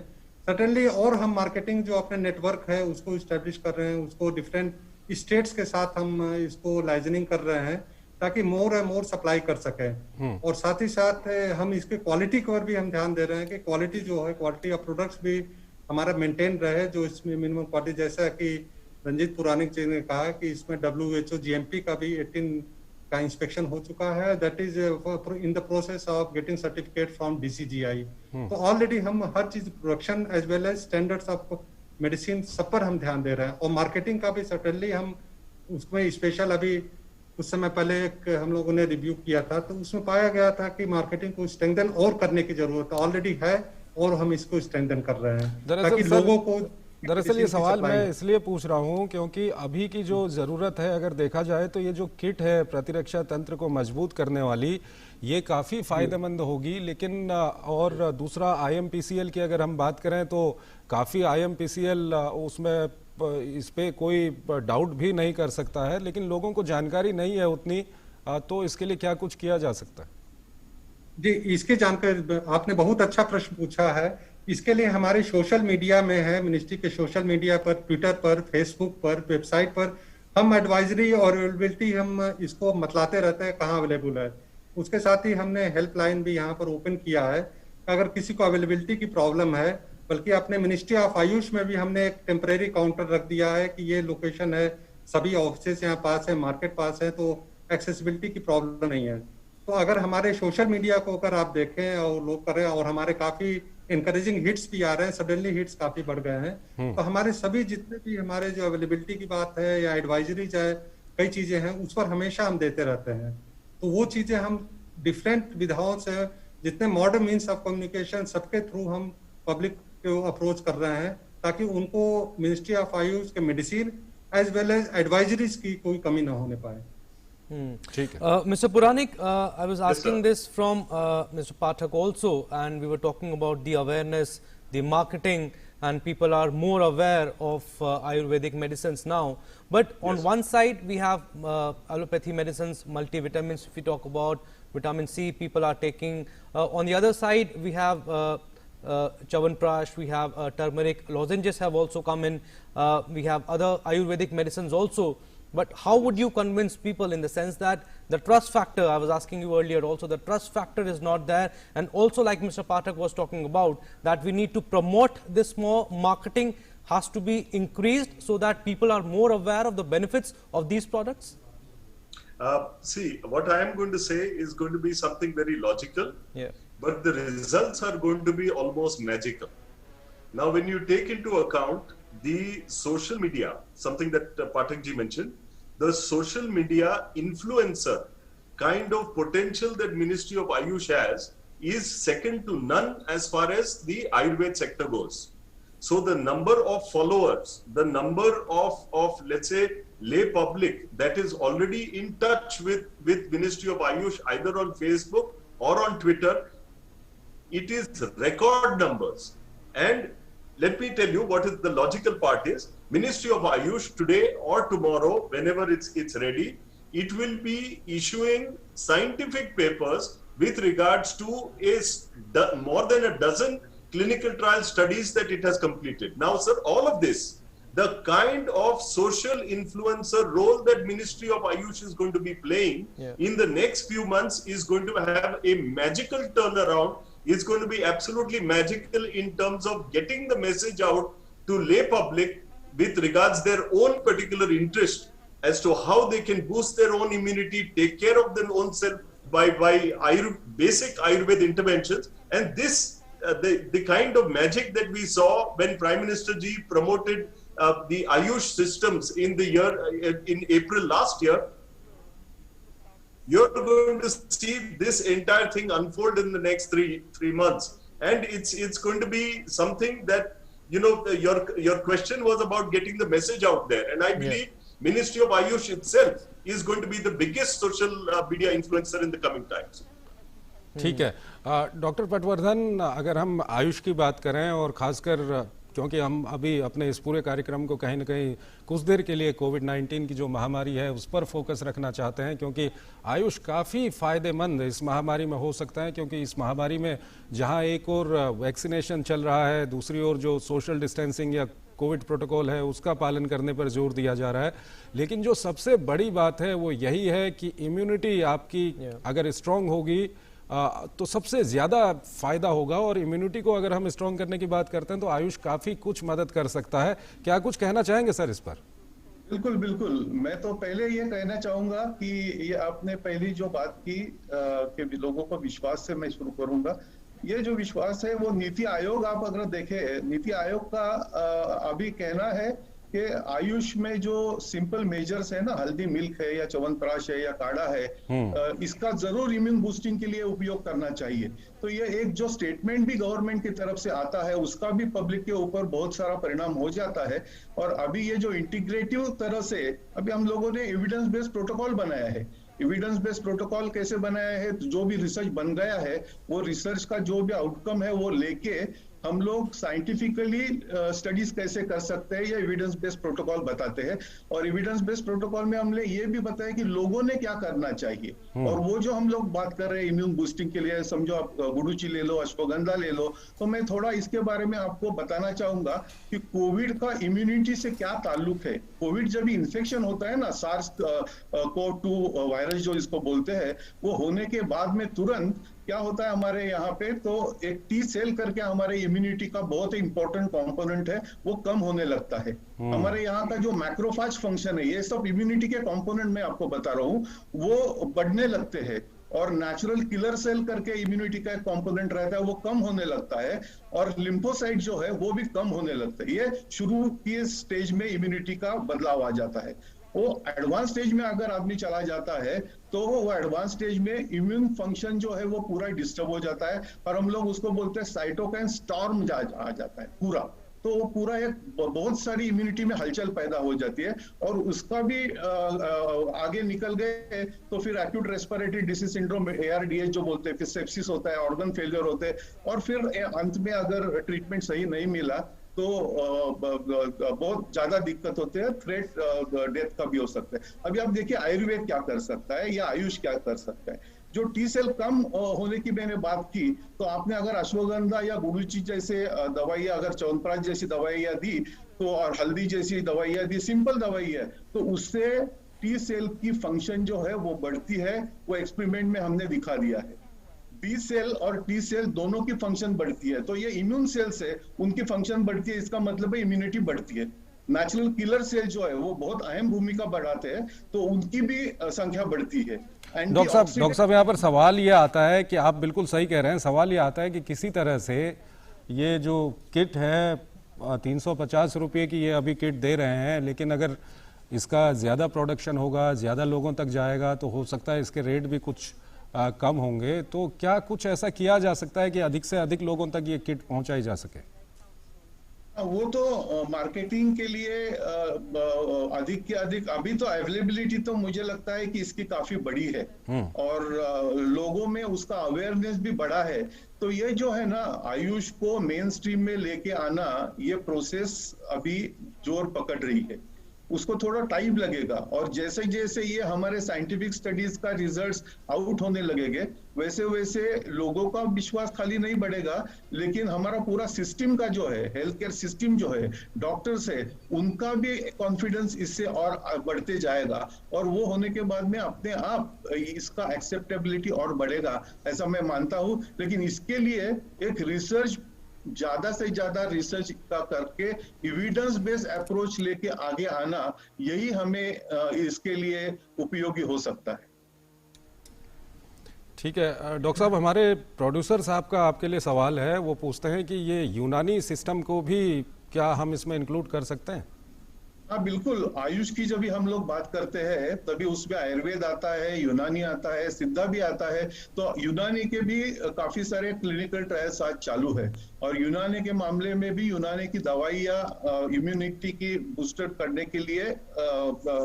Speaker 3: सडनली, और हम मार्केटिंग जो अपने नेटवर्क है उसको स्टैब्लिश कर रहे हैं, उसको डिफरेंट स्टेट्स के साथ हम इसको लाइजनिंग कर रहे हैं ताकि मोर एंड मोर सप्लाई कर सकें। और साथ ही साथ हम इसके क्वालिटी पर भी हम ध्यान दे रहे हैं कि क्वालिटी जो है, क्वालिटी ऑफ प्रोडक्ट्स भी हमारा मेंटेन रहे, जो इसमें मिनिमम क्वालिटी, जैसा कि रंजीत पुरानिक जी ने कहा कि इसमें WHO GMP का भी 18 का इंस्पेक्शन हो चुका है, that is in the process of getting certificate from DCGI। तो ऑलरेडी हम हर चीज, production as well as standards of medicine, सब पर हम ध्यान दे रहे हैं। और मार्केटिंग का भी सर्टेनली हम उसमें स्पेशल, अभी कुछ समय पहले एक हम लोगों ने रिव्यू किया था तो उसमें पाया गया था कि मार्केटिंग को स्ट्रेंथन और करने की जरूरत ऑलरेडी है और हम इसको स्ट्रेंथन कर रहे हैं ताकि लोगों को।
Speaker 2: दरअसल ये सवाल मैं इसलिए पूछ रहा हूं क्योंकि अभी की जो जरूरत है, अगर देखा जाए तो ये जो किट है प्रतिरक्षा तंत्र को मजबूत करने वाली, ये काफी फायदेमंद होगी। लेकिन और दूसरा IMPCL की अगर हम बात करें तो काफी IMPCL उसमें इस पे कोई डाउट भी नहीं कर सकता है, लेकिन लोगों को जानकारी नहीं है उतनी, तो इसके लिए क्या कुछ किया जा सकता है?
Speaker 3: जी, इसके जानकारी, आपने बहुत अच्छा प्रश्न पूछा है। इसके लिए हमारे सोशल मीडिया में है, मिनिस्ट्री के सोशल मीडिया पर, ट्विटर पर, फेसबुक पर, वेबसाइट पर हम एडवाइजरी और अवेलेबिलिटी हम इसको मतलाते रहते हैं कहाँ अवेलेबल है। उसके साथ ही हमने हेल्पलाइन भी यहाँ पर ओपन किया है। अगर किसी को अवेलेबिलिटी की प्रॉब्लम है, बल्कि अपने मिनिस्ट्री ऑफ आयुष में भी हमने एक टेम्परेरी काउंटर रख दिया है कि ये लोकेशन है, सभी ऑफिस यहाँ पास है, मार्केट पास है, तो एक्सेसिबिलिटी की प्रॉब्लम नहीं है। तो अगर हमारे सोशल मीडिया को अगर आप देखें और लोग करें, और हमारे काफी इनकरेजिंग हिट्स भी आ रहे हैं, सडनली हिट्स काफी बढ़ गए हैं, तो हमारे सभी जितने भी हमारे जो अवेलेबिलिटी की बात है या एडवाइजरीज है, कई चीजें हैं, उस पर हमेशा हम देते रहते हैं। तो वो चीजें हम डिफरेंट विधाओं से, जितने मॉडर्न मीन्स ऑफ कम्युनिकेशन, सबके थ्रू हम पब्लिक को अप्रोच कर रहे हैं ताकि उनको मिनिस्ट्री ऑफ आयुष के medicine as well as advisories की कोई कमी ना होने पाए।
Speaker 1: Mr. Puranik, I was asking this from Mr. Pathak also, and we were talking about the awareness, the marketing, and people are more aware of Ayurvedic medicines now. But on one side, we have allopathy medicines, multivitamins. If we talk about vitamin C, people are taking. On the other side, we have Chyawanprash, we have turmeric lozenges have also come in. We have other Ayurvedic medicines also. But how would you convince people, in the sense that the trust factor, I was asking you earlier also, the trust factor is not there, and also like Mr. Pathak was talking about, that we need to promote this more, marketing has to be increased so that people are more aware of the benefits of these products?
Speaker 5: See, what I am going to say is going to be something very logical, but the results are going to be almost magical. Now, when you take into account the social media, something that Pathak ji mentioned, the social media influencer kind of potential that Ministry of Ayush has is second to none as far as the Ayurveda sector goes. So the number of followers, the number of let's say lay public that is already in touch with Ministry of Ayush, either on Facebook or on Twitter, it is record numbers. And let me tell you what is the logical part is, Ministry of Ayush today or tomorrow, whenever it's ready, it will be issuing scientific papers with regards to more than a dozen clinical trial studies that it has completed. Now, sir, all of this, the kind of social influencer role that Ministry of Ayush is going to be playing in the next few months is going to have a magical turnaround. It's going to be absolutely magical in terms of getting the message out to lay public with regards their own particular interest as to how they can boost their own immunity, take care of their own self by basic Ayurveda interventions. And this, the kind of magic that we saw when Prime Minister Ji promoted the Ayush systems in April last year, you're going to see this entire thing unfold in the next three months. And it's going to be something that, you know, your question was about getting the message out there. And I believe Ministry of Ayush itself is going to be the biggest social media influencer in the coming times.
Speaker 2: ठीक है doctor Patwardhan, अगर हम आयुष की बात करें और खासकर क्योंकि हम अभी अपने इस पूरे कार्यक्रम को कहीं ना कहीं कुछ देर के लिए कोविड-19 की जो महामारी है उस पर फोकस रखना चाहते हैं, क्योंकि आयुष काफ़ी फ़ायदेमंद इस महामारी में हो सकता है, क्योंकि इस महामारी में जहां एक और वैक्सीनेशन चल रहा है, दूसरी ओर जो सोशल डिस्टेंसिंग या कोविड प्रोटोकॉल है उसका पालन करने पर जोर दिया जा रहा है। लेकिन जो सबसे बड़ी बात है वो यही है कि इम्यूनिटी आपकी अगर स्ट्रांग होगी तो सबसे ज़्यादा फायदा होगा, और इम्यूनिटी को अगर हम स्ट्रॉन्ग करने की बात करते हैं तो आयुष काफ़ी कुछ मदद कर सकता है। क्या कुछ कहना चाहेंगे सर इस पर?
Speaker 4: बिल्कुल बिल्कुल, मैं तो पहले ये कहना चाहूंगा कि ये आपने पहली जो बात की कि लोगों को विश्वास से मैं शुरू करूंगा। ये जो विश्वास है वो नीति आयोग, आप अगर देखें नीति आयोग का अभी कहना है कि आयुष में जो सिंपल मेजर्स है ना, हल्दी मिल्क है या च्यवनप्राश है या काढ़ा है, इसका जरूर इम्यून बूस्टिंग के लिए उपयोग करना चाहिए। तो ये एक जो स्टेटमेंट भी गवर्नमेंट की तरफ से आता है उसका भी पब्लिक के ऊपर बहुत सारा परिणाम हो जाता है। और अभी ये जो इंटीग्रेटिव तरह से अभी हम लोगों ने एविडेंस बेस्ड प्रोटोकॉल बनाया है। एविडेंस बेस्ड प्रोटोकॉल कैसे बनाया है? जो भी रिसर्च बन गया है वो रिसर्च का जो भी आउटकम है वो लेके हम लोग साइंटिफिकली स्टडीज कैसे कर सकते हैं, ये एविडेंस बेस्ड प्रोटोकॉल बताते हैं। और एविडेंस बेस्ड प्रोटोकॉल में हमने ये भी बताया कि लोगों ने क्या करना चाहिए। और वो जो हम लोग बात कर रहे हैं इम्यून बूस्टिंग के लिए, समझो आप गुडुचि ले लो, अश्वगंधा ले लो, तो मैं थोड़ा इसके बारे में आपको बताना चाहूंगा कि कोविड का इम्यूनिटी से क्या ताल्लुक है। कोविड जब इन्फेक्शन होता है ना, सार्स कोव-2 वायरस जो इसको बोलते हैं, वो होने के बाद में तुरंत क्या होता है हमारे यहाँ पे, तो एक टी सेल करके हमारे इम्यूनिटी का बहुत इंपॉर्टेंट कंपोनेंट है, वो कम होने लगता है। हमारे यहाँ का जो मैक्रोफाज फंक्शन है, ये सब इम्यूनिटी के कंपोनेंट मैं आपको बता रहा हूँ, वो बढ़ने लगते हैं। और नेचुरल किलर सेल करके इम्यूनिटी का एक कंपोनेंट रहता है, वो कम होने लगता है। और लिम्फोसाइट जो है वो भी कम होने लगता है। ये शुरू की स्टेज में इम्यूनिटी का बदलाव आ जाता है। वो एडवांस स्टेज में अगर आदमी चला जाता है तो वो एडवांस स्टेज में इम्यून फंक्शन जो है वो पूरा डिस्टर्ब हो जाता है, और हम लोग उसको बोलते हैं साइटोकाइन स्टॉर्म आ जाता है पूरा। तो वो पूरा एक बहुत सारी इम्यूनिटी में हलचल पैदा हो जाती है, और उसका भी आगे निकल गए तो फिर acute respiratory disease syndrome ARDS जो बोलते हैं, फिर सेप्सिस होता है, ऑर्गन फेलियर होते हैं, और फिर अंत में अगर ट्रीटमेंट सही नहीं मिला तो बहुत ज्यादा दिक्कत होते हैं, थ्रेट डेथ का भी हो सकता है। अभी आप देखिए आयुर्वेद क्या कर सकता है या आयुष क्या कर सकता है। जो टी सेल कम होने की मैंने बात की, तो आपने अगर अश्वगंधा या गुडुचि जैसे दवाइयाँ, अगर च्यवनप्राश जैसी दवाइयाँ दी तो, और हल्दी जैसी दवाइयाँ दी, सिंपल दवाई है, तो उससे टी सेल की फंक्शन जो है वो बढ़ती है। वो एक्सपेरिमेंट में हमने दिखा दिया है। बी सेल और टी सेल दोनों की फंक्शन बढ़ती है। तो ये इम्यून सेल से उनकी फंक्शन बढ़ती है, इसका मतलब है इम्यूनिटी बढ़ती है। नेचुरल किलर सेल जो है वो बहुत अहम भूमिका बढ़ाते हैं, तो उनकी भी संख्या बढ़ती है।
Speaker 2: डॉक्टर साहब यहाँ पर सवाल ये आता है कि आप बिल्कुल सही कह रहे हैं, सवाल ये आता है कि किसी तरह से ये जो किट है 350 रुपये की, ये अभी किट दे रहे हैं, लेकिन अगर इसका ज़्यादा प्रोडक्शन होगा, ज़्यादा लोगों तक जाएगा, तो हो सकता है इसके रेट भी कुछ कम होंगे। तो क्या कुछ ऐसा किया जा सकता है कि अधिक से अधिक लोगों तक ये किट पहुंचाई जा सके?
Speaker 4: वो तो मार्केटिंग के लिए अधिक के अधिक, अभी तो अवेलेबिलिटी तो मुझे लगता है कि इसकी काफी बड़ी है, और लोगों में उसका अवेयरनेस भी बढ़ा है। तो ये जो है ना, आयुष को मेन स्ट्रीम में लेके आना, ये प्रोसेस अभी जोर पकड़ रही है। उसको थोड़ा टाइम लगेगा। और जैसे जैसे ये हमारे साइंटिफिक स्टडीज का रिजल्ट्स आउट होने लगेंगे, वैसे वैसे लोगों का विश्वास खाली नहीं बढ़ेगा, लेकिन हमारा पूरा सिस्टम का जो है, हेल्थ केयर सिस्टम जो है, डॉक्टर्स है, उनका भी कॉन्फिडेंस इससे और बढ़ते जाएगा। और वो होने के बाद में अपने आप इसका एक्सेप्टेबिलिटी और बढ़ेगा, ऐसा मैं मानता हूं। लेकिन इसके लिए एक रिसर्च, ज्यादा से ज्यादा रिसर्च का करके एविडेंस बेस्ड अप्रोच लेके आगे आना, यही हमें इसके लिए उपयोगी हो सकता है।
Speaker 2: ठीक है डॉक्टर साहब, हमारे प्रोड्यूसर साहब का आपके लिए सवाल है। वो पूछते हैं कि ये यूनानी सिस्टम को भी क्या हम इसमें इंक्लूड कर सकते हैं?
Speaker 4: हाँ बिल्कुल, आयुष की जब भी हम लोग बात करते हैं तभी उसमें आयुर्वेद आता है, यूनानी आता है, सिद्धा भी आता है। तो यूनानी के भी काफी सारे क्लिनिकल ट्रायल्स आज चालू है, और यूनानी के मामले में भी यूनानी की दवाइयाँ इम्यूनिटी की बूस्टर करने के लिए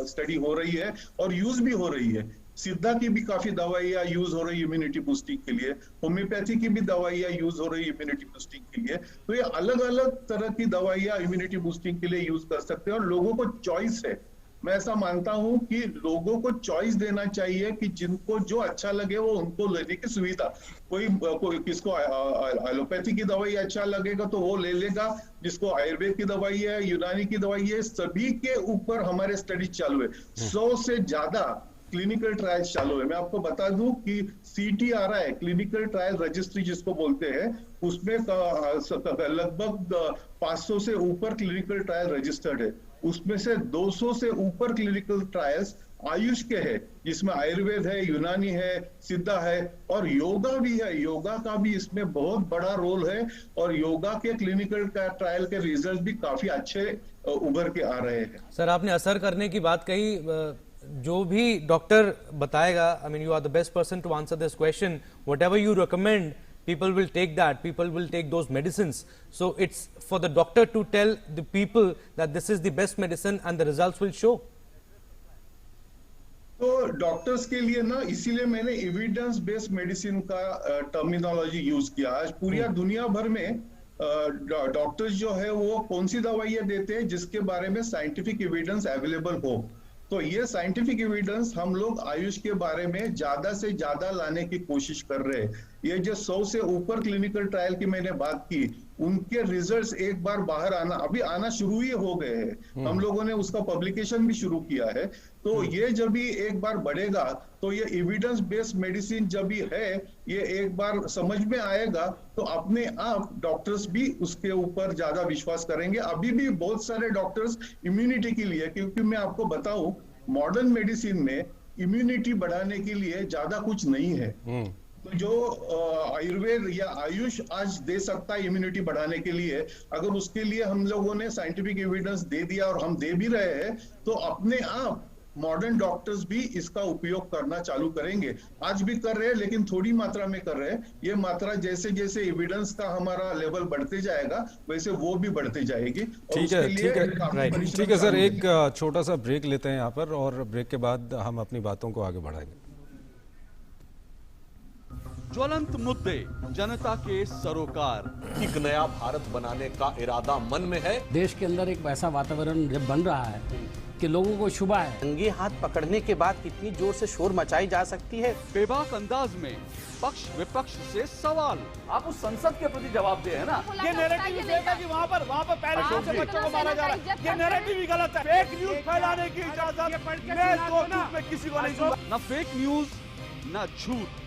Speaker 4: स्टडी हो रही है और यूज भी हो रही है। सिद्धा की भी काफी दवाइयाँ यूज हो रही है इम्यूनिटी बूस्टिंग के लिए, होम्योपैथी की भी दवाइयाँ यूज हो रही है इम्यूनिटी बूस्टिंग के लिए। तो ये अलग अलग तरह की दवाइयाँ इम्यूनिटी बूस्टिंग के लिए यूज कर सकते हैं, और लोगों को चॉइस है। मैं ऐसा मानता हूं कि लोगों को चॉइस देना चाहिए कि जिनको जो अच्छा लगे वो उनको लेने की सुविधा। कोई किसको एलोपैथी की दवाई अच्छा लगेगा तो वो ले लेगा, जिसको आयुर्वेद की दवाई है, यूनानी की दवाई है, सभी के ऊपर हमारे स्टडी चालू है। 100 से ज्यादा क्लिनिकल ट्रायल चालू है। मैं आपको बता दूं कि CTRI क्लिनिकल ट्रायल रजिस्ट्री जिसको बोलते हैं, उसमें लगभग 500 से ऊपर क्लिनिकल ट्रायल रजिस्टर्ड है। उसमें से 200 से ऊपर क्लिनिकल ट्रायल्स आयुष के हैं, जिसमें आयुर्वेद है, यूनानी है, सिद्धा है, और योगा भी है। योगा का भी इसमें बहुत बड़ा रोल है, और योगा के क्लिनिकल ट्रायल के रिजल्ट भी काफी अच्छे उभर के आ रहे हैं।
Speaker 1: सर, आपने असर करने की बात कही, जो भी डॉक्टर बताएगा, I mean you are the best person to answer this question, whatever you recommend, people will take that, people will take those medicines. So it's for the doctor to tell the people that this is the best medicine and the results will show.
Speaker 4: तो doctors के लिए ना, इसीलिए मैंने evidence based medicine का terminology use किया। आज पूरी दुनिया भर में डॉक्टर्स जो है वो कौन सी दवाइयां देते हैं जिसके बारे में साइंटिफिक एविडेंस अवेलेबल हो। तो ये साइंटिफिक एविडेंस हम लोग आयुष के बारे में ज्यादा से ज्यादा लाने की कोशिश कर रहे हैं। ये जो 100 से ऊपर क्लिनिकल ट्रायल की मैंने बात की, उनके रिजल्ट्स एक बार बाहर अभी आना शुरू ही हो गए हैं। हम लोगों ने उसका पब्लिकेशन भी शुरू किया है। तो ये जब भी एक बार बढ़ेगा, तो ये एविडेंस बेस्ड मेडिसिन जब भी है, ये एक बार समझ में आएगा, तो अपने आप डॉक्टर्स भी उसके ऊपर ज्यादा विश्वास करेंगे। अभी भी बहुत सारे डॉक्टर्स इम्यूनिटी के लिए, क्योंकि मैं आपको बताऊं, मॉडर्न मेडिसिन में इम्यूनिटी बढ़ाने के लिए ज्यादा कुछ नहीं है। तो जो आयुर्वेद या आयुष आज दे सकता है इम्यूनिटी बढ़ाने के लिए, अगर उसके लिए हम लोगों ने साइंटिफिक एविडेंस दे दिया, और हम दे भी रहे हैं, तो अपने आप मॉडर्न डॉक्टर्स भी इसका उपयोग करना चालू करेंगे। आज भी कर रहे हैं, लेकिन थोड़ी मात्रा में कर रहे हैं। ये मात्रा जैसे जैसे एविडेंस का हमारा लेवल बढ़ते जाएगा, वैसे वो भी बढ़ते जाएगी।
Speaker 2: ठीक है, ठीक है, ठीक है सर, एक छोटा सा ब्रेक लेते हैं यहाँ पर, और ब्रेक के बाद हम अपनी बातों को आगे बढ़ाएंगे।
Speaker 6: ज्वलंत मुद्दे, जनता के सरोकार।
Speaker 7: एक नया भारत बनाने का इरादा मन में है।
Speaker 8: देश के अंदर एक वैसा वातावरण जब बन रहा है कि लोगों को शुभा है।
Speaker 9: रंगे हाथ पकड़ने के बाद कितनी जोर से शोर मचाई जा सकती है।
Speaker 6: बेबाक अंदाज में पक्ष विपक्ष से सवाल। आप उस संसद के प्रति जवाब दे है ना।
Speaker 10: ये नैरेटिव है कि वहाँ पर पैराशूट से बच्चों को मारा जा रहा है। ये नैरेटिव ही गलत है। फेक न्यूज फैलाने की इजाजत मैं दो टूक में किसी को नहीं दूंगा।
Speaker 6: न फेक न्यूज न झूठ,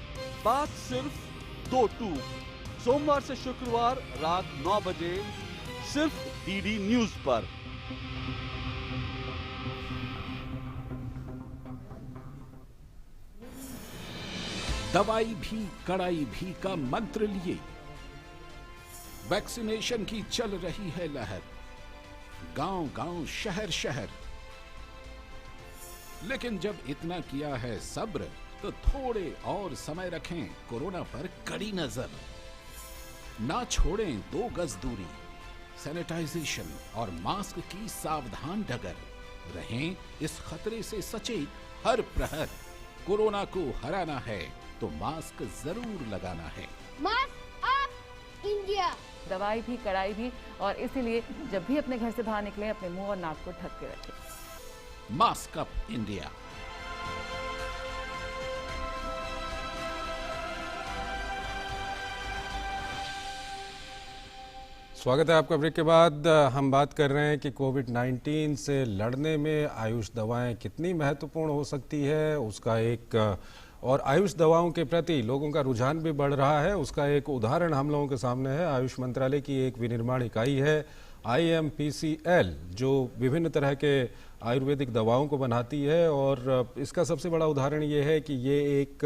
Speaker 6: बात सिर्फ 2 टूक। सोमवार से शुक्रवार रात 9 बजे सिर्फ DD न्यूज पर।
Speaker 11: दवाई भी कड़ाई भी का मंत्र लिए वैक्सीनेशन की चल रही है लहर, गांव-गांव, शहर-शहर। लेकिन जब इतना किया है सब्र, तो थोड़े और समय रखें कोरोना पर कड़ी नजर। ना छोड़ें 2 गज दूरी, सैनिटाइजेशन और मास्क की सावधान डगर। रहें इस खतरे से सचेत हर प्रहर। कोरोना को हराना है तो मास्क जरूर लगाना है।
Speaker 12: Mask up India.
Speaker 13: दवाई भी कड़ाई भी, और इसीलिए जब भी अपने घर से बाहर निकलें अपने मुंह और नाक को ढक के रखें।
Speaker 11: Mask up India.
Speaker 2: स्वागत है आपका। ब्रेक के बाद हम बात कर रहे हैं कि कोविड-19 से लड़ने में आयुष दवाएं कितनी महत्वपूर्ण हो सकती है, उसका एक और आयुष दवाओं के प्रति लोगों का रुझान भी बढ़ रहा है। उसका एक उदाहरण हम लोगों के सामने है। आयुष मंत्रालय की एक विनिर्माण इकाई है IMPCL, जो विभिन्न तरह के आयुर्वेदिक दवाओं को बनाती है, और इसका सबसे बड़ा उदाहरण ये है कि ये एक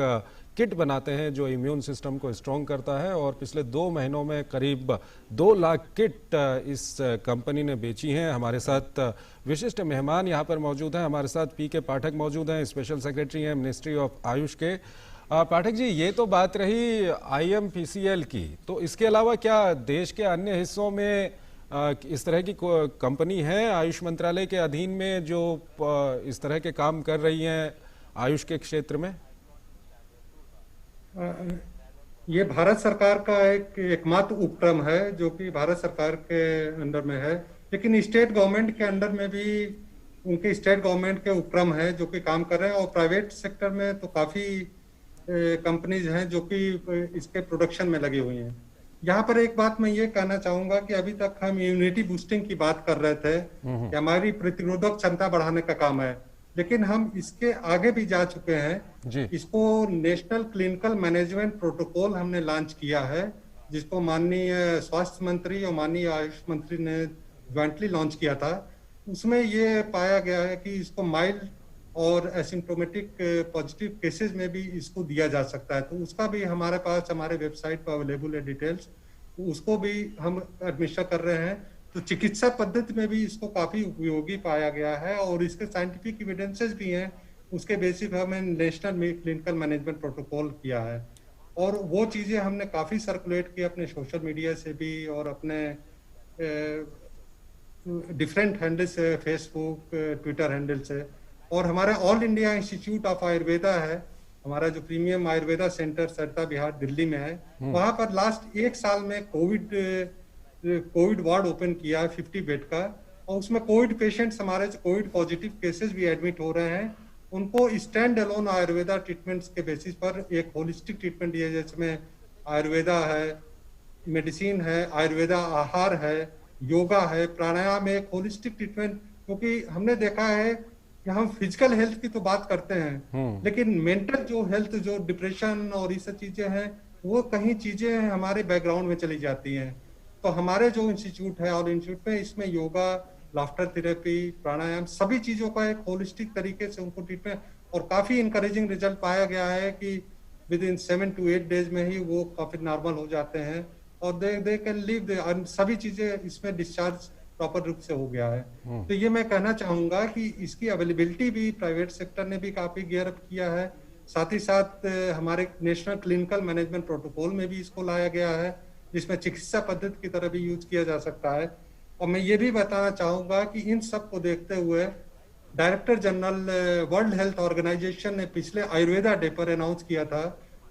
Speaker 2: किट बनाते हैं जो इम्यून सिस्टम को स्ट्रॉन्ग करता है, और पिछले 2 महीनों में करीब 2 लाख किट इस कंपनी ने बेची हैं। हमारे साथ विशिष्ट मेहमान यहाँ पर मौजूद हैं। हमारे साथ PK पाठक मौजूद हैं, स्पेशल सेक्रेटरी हैं मिनिस्ट्री ऑफ आयुष के। पाठक जी, ये तो बात रही IMPCL की, तो इसके अलावा क्या देश के अन्य हिस्सों में इस तरह की कंपनी है आयुष मंत्रालय के अधीन में जो इस तरह के काम कर रही हैं आयुष के क्षेत्र में?
Speaker 3: ये भारत सरकार का एकमात्र उपक्रम है जो कि भारत सरकार के अंडर में है, लेकिन स्टेट गवर्नमेंट के अंडर में भी उनके स्टेट गवर्नमेंट के उपक्रम है जो कि काम कर रहे हैं, और प्राइवेट सेक्टर में तो काफी कंपनीज हैं जो कि इसके प्रोडक्शन में लगी हुई हैं। यहाँ पर एक बात मैं ये कहना चाहूंगा कि अभी तक हम इम्यूनिटी बूस्टिंग की बात कर रहे थे कि हमारी प्रतिरोधक क्षमता बढ़ाने का काम है, लेकिन हम इसके आगे भी जा चुके हैं। इसको नेशनल क्लिनिकल मैनेजमेंट प्रोटोकॉल हमने लॉन्च किया है, जिसको माननीय स्वास्थ्य मंत्री और माननीय आयुष मंत्री ने ज्वाइंटली लॉन्च किया था। उसमें ये पाया गया है कि इसको माइल्ड और एसिम्प्टोमेटिक पॉजिटिव केसेस में भी इसको दिया जा सकता है, तो उसका भी हमारे पास हमारे वेबसाइट पर अवेलेबल है डिटेल्स, तो उसको भी हम एडमिशन कर रहे हैं। तो चिकित्सा पद्धति में भी इसको काफी उपयोगी पाया गया है, और इसके साइंटिफिक एविडेंसेस भी हैं। उसके बेसिस पर हमने नेशनल क्लिनिकल मैनेजमेंट प्रोटोकॉल किया है, और वो चीजें हमने काफी सर्कुलेट की अपने सोशल मीडिया से भी और अपने डिफरेंट हैंडल से, फेसबुक, ट्विटर हैंडल से। और हमारा all India institute of Ayurveda है, हमारा जो प्रीमियम आयुर्वेदा सेंटर सरिता बिहार दिल्ली में है, वहां पर लास्ट 1 साल में कोविड वार्ड ओपन किया है 50 बेड का, और उसमें कोविड पेशेंट्स हमारे जो कोविड पॉजिटिव केसेस भी एडमिट हो रहे हैं, उनको स्टैंड अलोन आयुर्वेदा ट्रीटमेंट्स के बेसिस पर एक होलिस्टिक ट्रीटमेंट दिया, जिसमें आयुर्वेदा है, मेडिसिन है, आयुर्वेदा आहार है, योगा है, प्राणायाम है, एक होलिस्टिक ट्रीटमेंट। क्योंकि हमने देखा है कि हम फिजिकल हेल्थ की तो बात करते हैं, लेकिन मेंटल जो हेल्थ, जो डिप्रेशन और ये सब चीजें हैं, वो कहीं चीजें हमारे बैकग्राउंड में चली जाती हैं। तो हमारे जो इंस्टीट्यूट है और इंस्टीट्यूट में इसमें योगा, लाफ्टर थेरेपी, प्राणायाम, सभी चीजों का एक होलिस्टिक तरीके से उनको ट्रीटमेंट, और काफी इंकरेजिंग रिजल्ट पाया गया है कि विद इन 7 to 8 डेज में ही वो काफी नॉर्मल हो जाते हैं, और दे कैन लिव, सभी चीजें इसमें डिस्चार्ज प्रॉपर रूप से हो गया है। तो ये मैं कहना चाहूंगा कि इसकी अवेलेबिलिटी भी प्राइवेट सेक्टर ने भी काफी गियर अप किया है। साथ ही साथ हमारे नेशनल क्लिनिकल मैनेजमेंट प्रोटोकॉल में भी इसको लाया गया है, जिसमें चिकित्सा पद्धति की तरह भी यूज किया जा सकता है। और मैं ये भी बताना चाहूंगा कि इन सब को देखते हुए director general world health organisation ने पिछले आयुर्वेदा डे पर अनाउंस किया था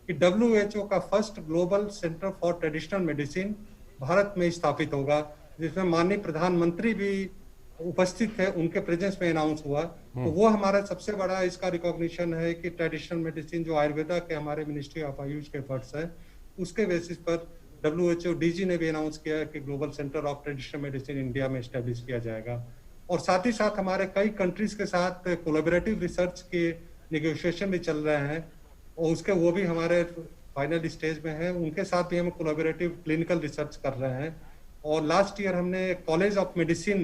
Speaker 3: कि WHO का first global centre for traditional medicine Bharat में स्थापित होगा, जिसमें माननीय प्रधानमंत्री भी उपस्थित थे, उनके प्रेजेंस में अनाउंस हुआ। तो वो हमारा सबसे बड़ा इसका रिकॉग्निशन है कि ट्रेडिशनल मेडिसिन जो आयुर्वेदा के हमारे मिनिस्ट्री ऑफ आयुष के एफर्ट्स है, उसके बेसिस पर WHO DG ने भी अनाउंस किया कि global centre of traditional medicine India में एस्टेब्लिश किया जाएगा। और साथ ही साथ हमारे कई कंट्रीज के साथ कोलैबोरेटिव रिसर्च के नेगोशिएशन भी चल रहे हैं, और उसके वो भी हमारे फाइनल स्टेज में है। उनके साथ भी हम कोलैबोरेटिव क्लिनिकल रिसर्च कर रहे हैं। और लास्ट ईयर हमने college of medicine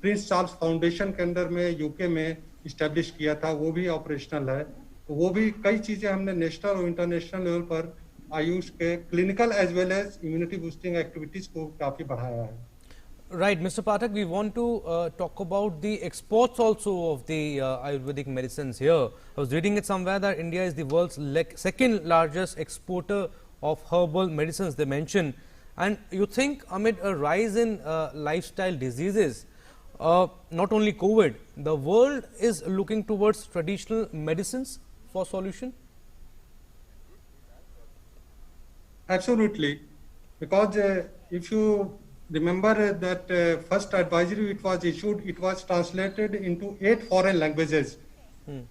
Speaker 3: Prince Charles foundation के अंदर में यूके में इस्टेब्लिश किया था, वो भी ऑपरेशनल है। तो वो भी कई चीजें हमने नेशनल और इंटरनेशनल लेवल पर आयुष के clinical as well as immunity boosting activities को काफी बढ़ाया है।
Speaker 1: Right, Mr. Pathak, we want to talk about the exports also of the Ayurvedic medicines here. I was reading it somewhere that India is the world's second largest exporter of herbal medicines, they mention. And you think amid a rise in lifestyle diseases, not only COVID, the world is looking towards traditional medicines for solution?
Speaker 3: Absolutely, because if you remember that first advisory it was issued, it was translated into 8 foreign languages.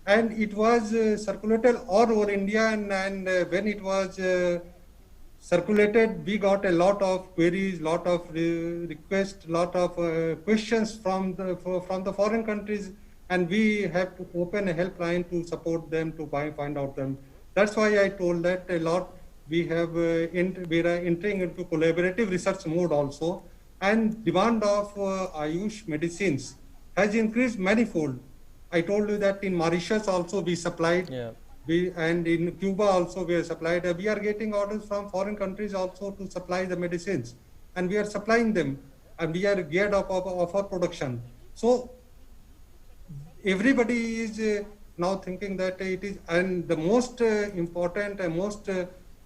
Speaker 3: And it was circulated all over India, and when it was circulated, we got a lot of queries, lot of requests, lot of questions from the foreign countries, and we have to open a helpline to support them, to find out them. That's why I told that a lot. We are entering into collaborative research mode also, and demand of Ayush medicines has increased manifold. I told you that in Mauritius also we supplied, and in Cuba also we are supplied. We are getting orders from foreign countries also to supply the medicines, and we are supplying them, and we are geared up of our production. So everybody is now thinking that it is, and the most important and most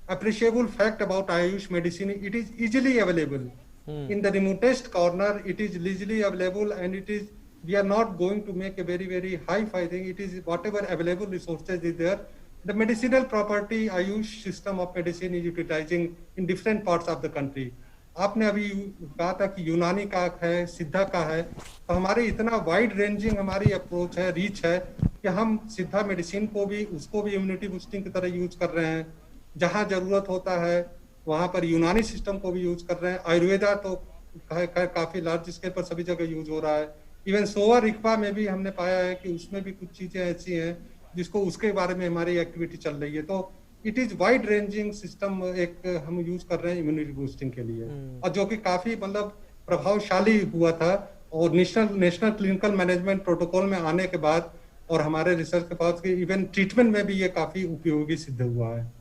Speaker 3: appreciable fact about Ayush medicine, it is easily available. In the remotest corner, it is easily available, and it is, we are not going to make a very, very high-fi thing. It is whatever available resources is there. The medicinal property Ayush system of medicine is utilizing in different parts of the country. आपने अभी कहा था कि यूनानी का है, सिद्धा का है, तो हमारे इतना वाइड रेंजिंग हमारी अप्रोच है, रीच है कि हम सिद्धा मेडिसिन को भी, उसको भी इम्यूनिटी बूस्टिंग की तरह यूज कर रहे हैं. जहां जरूरत होता है वहां पर यूनानी सिस्टम को भी यूज कर रहे हैं. आयुर्वेदा तो काफी लार्ज स्केल पर सभी जगह यूज हो रहा है. इवन सोवा रिक्पा में भी हमने पाया है कि उसमें भी कुछ चीजें ऐसी हैं जिसको, उसके बारे में हमारी एक्टिविटी चल रही है. तो it is wide ranging system एक हम यूज कर रहे हैं इम्यूनिटी बूस्टिंग के लिए, और जो कि काफी मतलब प्रभावशाली हुआ था. और नेशनल क्लिनिकल मैनेजमेंट प्रोटोकॉल में आने के बाद और हमारे रिसर्च के बाद इवन ट्रीटमेंट में भी ये काफी उपयोगी सिद्ध हुआ है.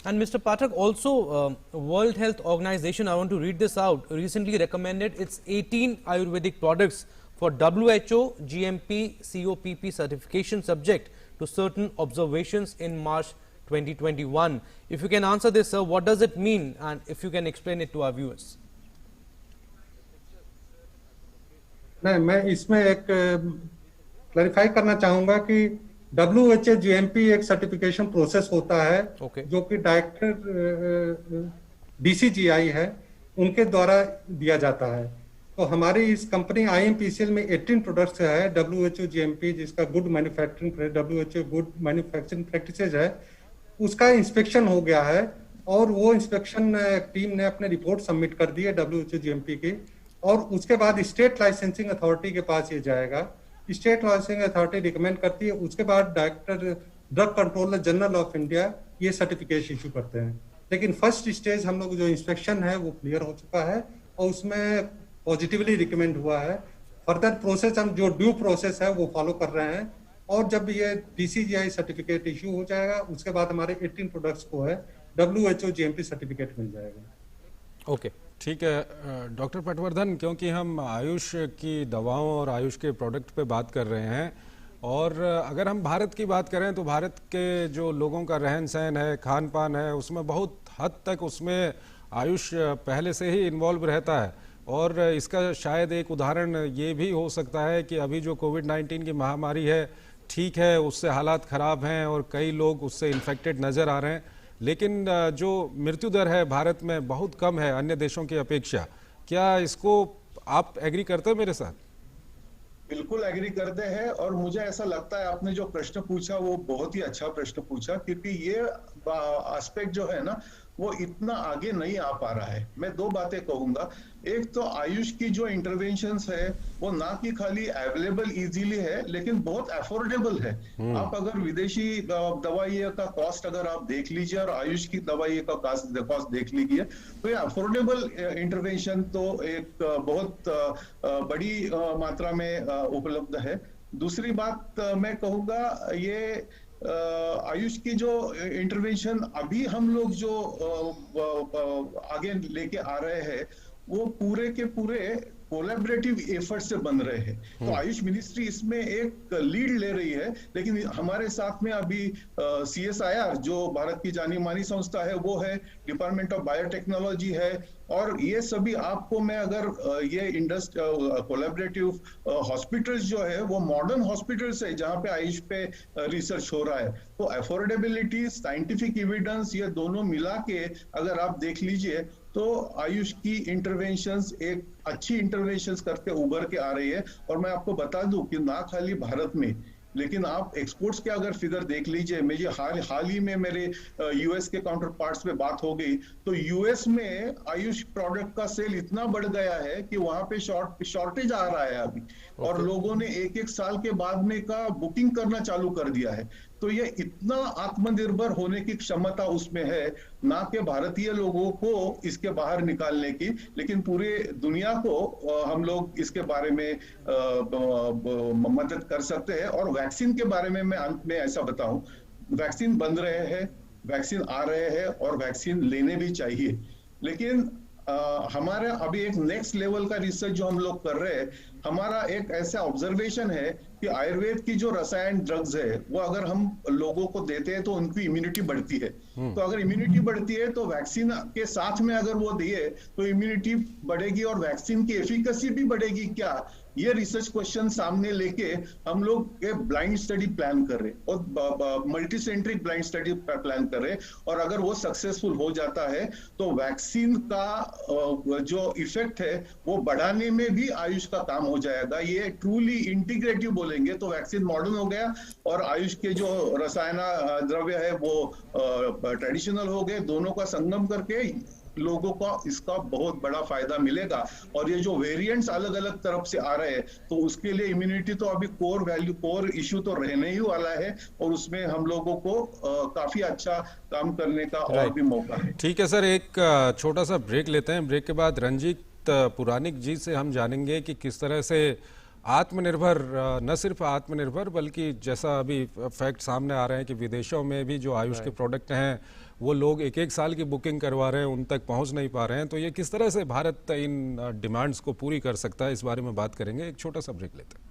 Speaker 1: And Mr. Pathak, also World Health Organization, I want to read this out, recently recommended its 18 Ayurvedic products for WHO GMP COPP certification subject to certain observations in March 2021. If you can answer this, sir, what does it mean, and if you can explain it to our viewers.
Speaker 3: नहीं, मैं इसमें एक clarify करना चाहूंगा कि WHO GMP एक certification process होता है, जो कि डायरेक्टर DCGI है, उनके द्वारा दिया जाता है. तो हमारी इस कंपनी IMPCL में 18 प्रोडक्ट्स है WHO GMP, जिसका good manufacturing WHO good manufacturing practices है, उसका इंस्पेक्शन हो गया है. और वो इंस्पेक्शन टीम ने अपने रिपोर्ट सबमिट कर दी है WHO GMP की, और उसके बाद स्टेट लाइसेंसिंग अथॉरिटी के पास ये जाएगा. स्टेट लाइसेंसिंग अथॉरिटी रिकमेंड करती है, उसके बाद director drug controller general of India ये सर्टिफिकेट इशू करते हैं. लेकिन फर्स्ट स्टेज हम लोग जो इंस्पेक्शन है वो क्लियर हो चुका है, और उसमें पॉजिटिवली रिकमेंड हुआ है. फर्दर प्रोसेस हम जो ड्यू प्रोसेस है वो फॉलो कर रहे हैं, और जब ये DCGI सर्टिफिकेट इशू हो जाएगा, उसके बाद हमारे 18 प्रोडक्ट्स को है WHO GMP सर्टिफिकेट मिल जाएगा.
Speaker 1: ओके,
Speaker 2: ठीक है डॉक्टर पटवर्धन, क्योंकि हम आयुष की दवाओं और आयुष के प्रोडक्ट पे बात कर रहे हैं, और अगर हम भारत की बात करें तो भारत के जो लोगों का रहन सहन है, खान पान है, उसमें बहुत हद तक उसमें आयुष पहले से ही इन्वॉल्व रहता है. और इसका शायद एक उदाहरण ये भी हो सकता है कि अभी जो कोविड-19 की महामारी है, ठीक है उससे हालात ख़राब हैं और कई लोग उससे इन्फेक्टेड नज़र आ रहे हैं, लेकिन जो मृत्यु दर है भारत में बहुत कम है अन्य देशों की अपेक्षा. क्या इसको आप एग्री करते हैं मेरे साथ?
Speaker 4: बिल्कुल एग्री करते हैं, और मुझे ऐसा लगता है आपने जो प्रश्न पूछा वो बहुत ही अच्छा प्रश्न पूछा, क्योंकि ये एस्पेक्ट जो है ना वो इतना आगे नहीं आ पा रहा है. मैं दो बातें कहूंगा. एक तो आयुष की जो इंटरवेंशंस है वो ना कि खाली अवेलेबल इजीली है, लेकिन बहुत अफोर्डेबल है. आप अगर विदेशी दवाइयों का कॉस्ट अगर आप देख लीजिए और आयुष की दवाइयों का कॉस्ट देख लीजिए, तो ये अफोर्डेबल इंटरवेंशन तो एक बहुत बड़ी मात्रा में उपलब्ध है. दूसरी बात मैं कहूंगा, ये आयुष की जो इंटरवेंशन अभी हम लोग जो आगे लेके आ रहे हैं वो पूरे के पूरे कोलैबोरेटिव एफर्ट से बन रहे हैं. तो आयुष मिनिस्ट्री इसमें एक लीड ले रही है, लेकिन हमारे साथ में अभी CSIR जो भारत की जानी मानी संस्था है वो है, डिपार्टमेंट ऑफ बायोटेक्नोलॉजी है, और ये सभी आपको मैं अगर ये कोलैबोरेटिव हॉस्पिटल्स जो है वो मॉडर्न हॉस्पिटल्स है जहाँ पे आयुष पे रिसर्च हो रहा है. तो अफोर्डेबिलिटी, साइंटिफिक एविडेंस, ये दोनों मिला के अगर आप देख लीजिए तो आयुष की इंटरवेंशंस एक अच्छी इंटरवेंशंस करके उभर के आ रही है। और मैं आपको बता दूं कि ना खाली भारत में, लेकिन आप एक्सपोर्ट्स के अगर फिगर देख लीजिए, मुझे हाल ही में मेरे यूएस के काउंटर पार्ट्स पे बात हो गई, तो यूएस में आयुष प्रोडक्ट का सेल इतना बढ़ गया है कि वहां पे शॉर्टेज आ रहा है अभी, और लोगों ने एक साल के बाद में का बुकिंग करना चालू कर दिया है। तो ये इतना आत्मनिर्भर होने की क्षमता उसमें है, ना कि भारतीय लोगों को इसके बाहर निकालने की, लेकिन पूरे दुनिया को हम लोग इसके बारे में मदद कर सकते हैं। और वैक्सीन के बारे में मैं अंत में ऐसा बताऊं, वैक्सीन बन रहे हैं, वैक्सीन आ रहे हैं और वैक्सीन लेने भी चाहिए। लेकिन हमारे अभी एक नेक्स्ट लेवल का रिसर्च जो हम लोग कर रहे हैं, हमारा एक ऐसा ऑब्जर्वेशन है कि आयुर्वेद की जो रसायन ड्रग्स है वो अगर हम लोगों को देते हैं तो उनकी इम्यूनिटी बढ़ती है। तो अगर इम्यूनिटी बढ़ती है तो वैक्सीन के साथ में अगर वो दिए तो इम्यूनिटी बढ़ेगी और वैक्सीन की एफिकेसी भी बढ़ेगी क्या, ये रिसर्च क्वेश्चन सामने लेके हम लोग एक ब्लाइंड स्टडी प्लान कर रहे और multi centric blind study plan कर रहे। और अगर वो सक्सेसफुल हो जाता है तो वैक्सीन का जो इफेक्ट है वो बढ़ाने में भी आयुष का काम हो जाएगा। ये ट्रूली इंटीग्रेटिव बोलेंगे तो वैक्सीन मॉडर्न हो गया और आयुष के जो रसायन द्रव्य है वो ट्रेडिशनल हो गए। दोनों का संगम करके लोगों को इसका बहुत बड़ा फायदा मिलेगा। और ये जो वेरिएंट्स अलग अलग तरफ से आ रहे हैं तो उसके लिए इम्यूनिटी तो अभी कोर इश्यू तो रहने ही वाला है, और उसमें हम लोगों को काफी अच्छा काम करने का और भी मौका है।
Speaker 2: ठीक है सर, एक छोटा सा ब्रेक लेते हैं। ब्रेक के बाद रंजीत पुरानिक जी से हम जानेंगे कि किस तरह से आत्मनिर्भर, न सिर्फ आत्मनिर्भर बल्कि जैसा अभी फैक्ट सामने आ रहे हैं कि विदेशों में भी जो आयुष के प्रोडक्ट हैं वो लोग एक साल की बुकिंग करवा रहे हैं, उन तक पहुंच नहीं पा रहे हैं। तो ये किस तरह से भारत इन डिमांड्स को पूरी कर सकता है, इस बारे में बात करेंगे। एक छोटा सा ब्रेक लेते हैं।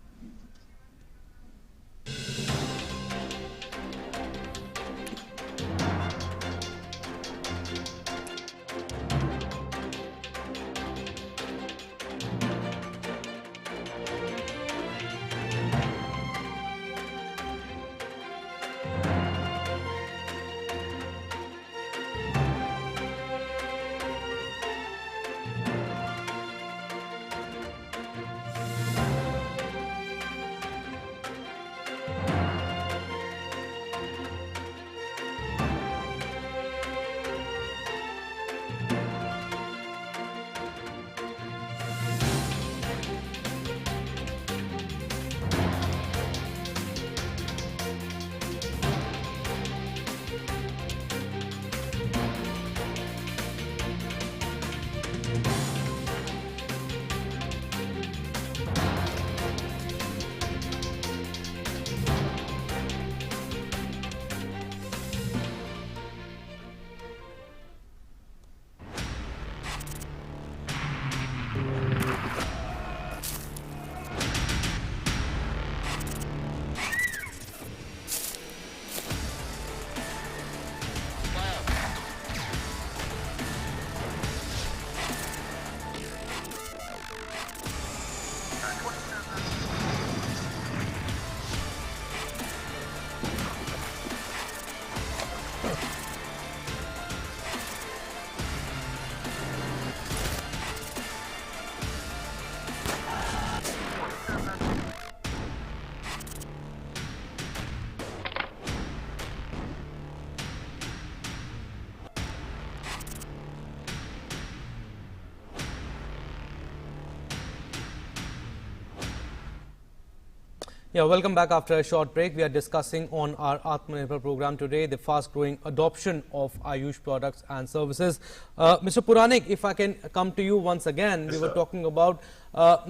Speaker 1: Yeah, welcome back after a short break. We are discussing on our Atmanirbhar program today the fast-growing adoption of Ayush products and services. Mr. Puranik, if I can come to you once again, we were talking about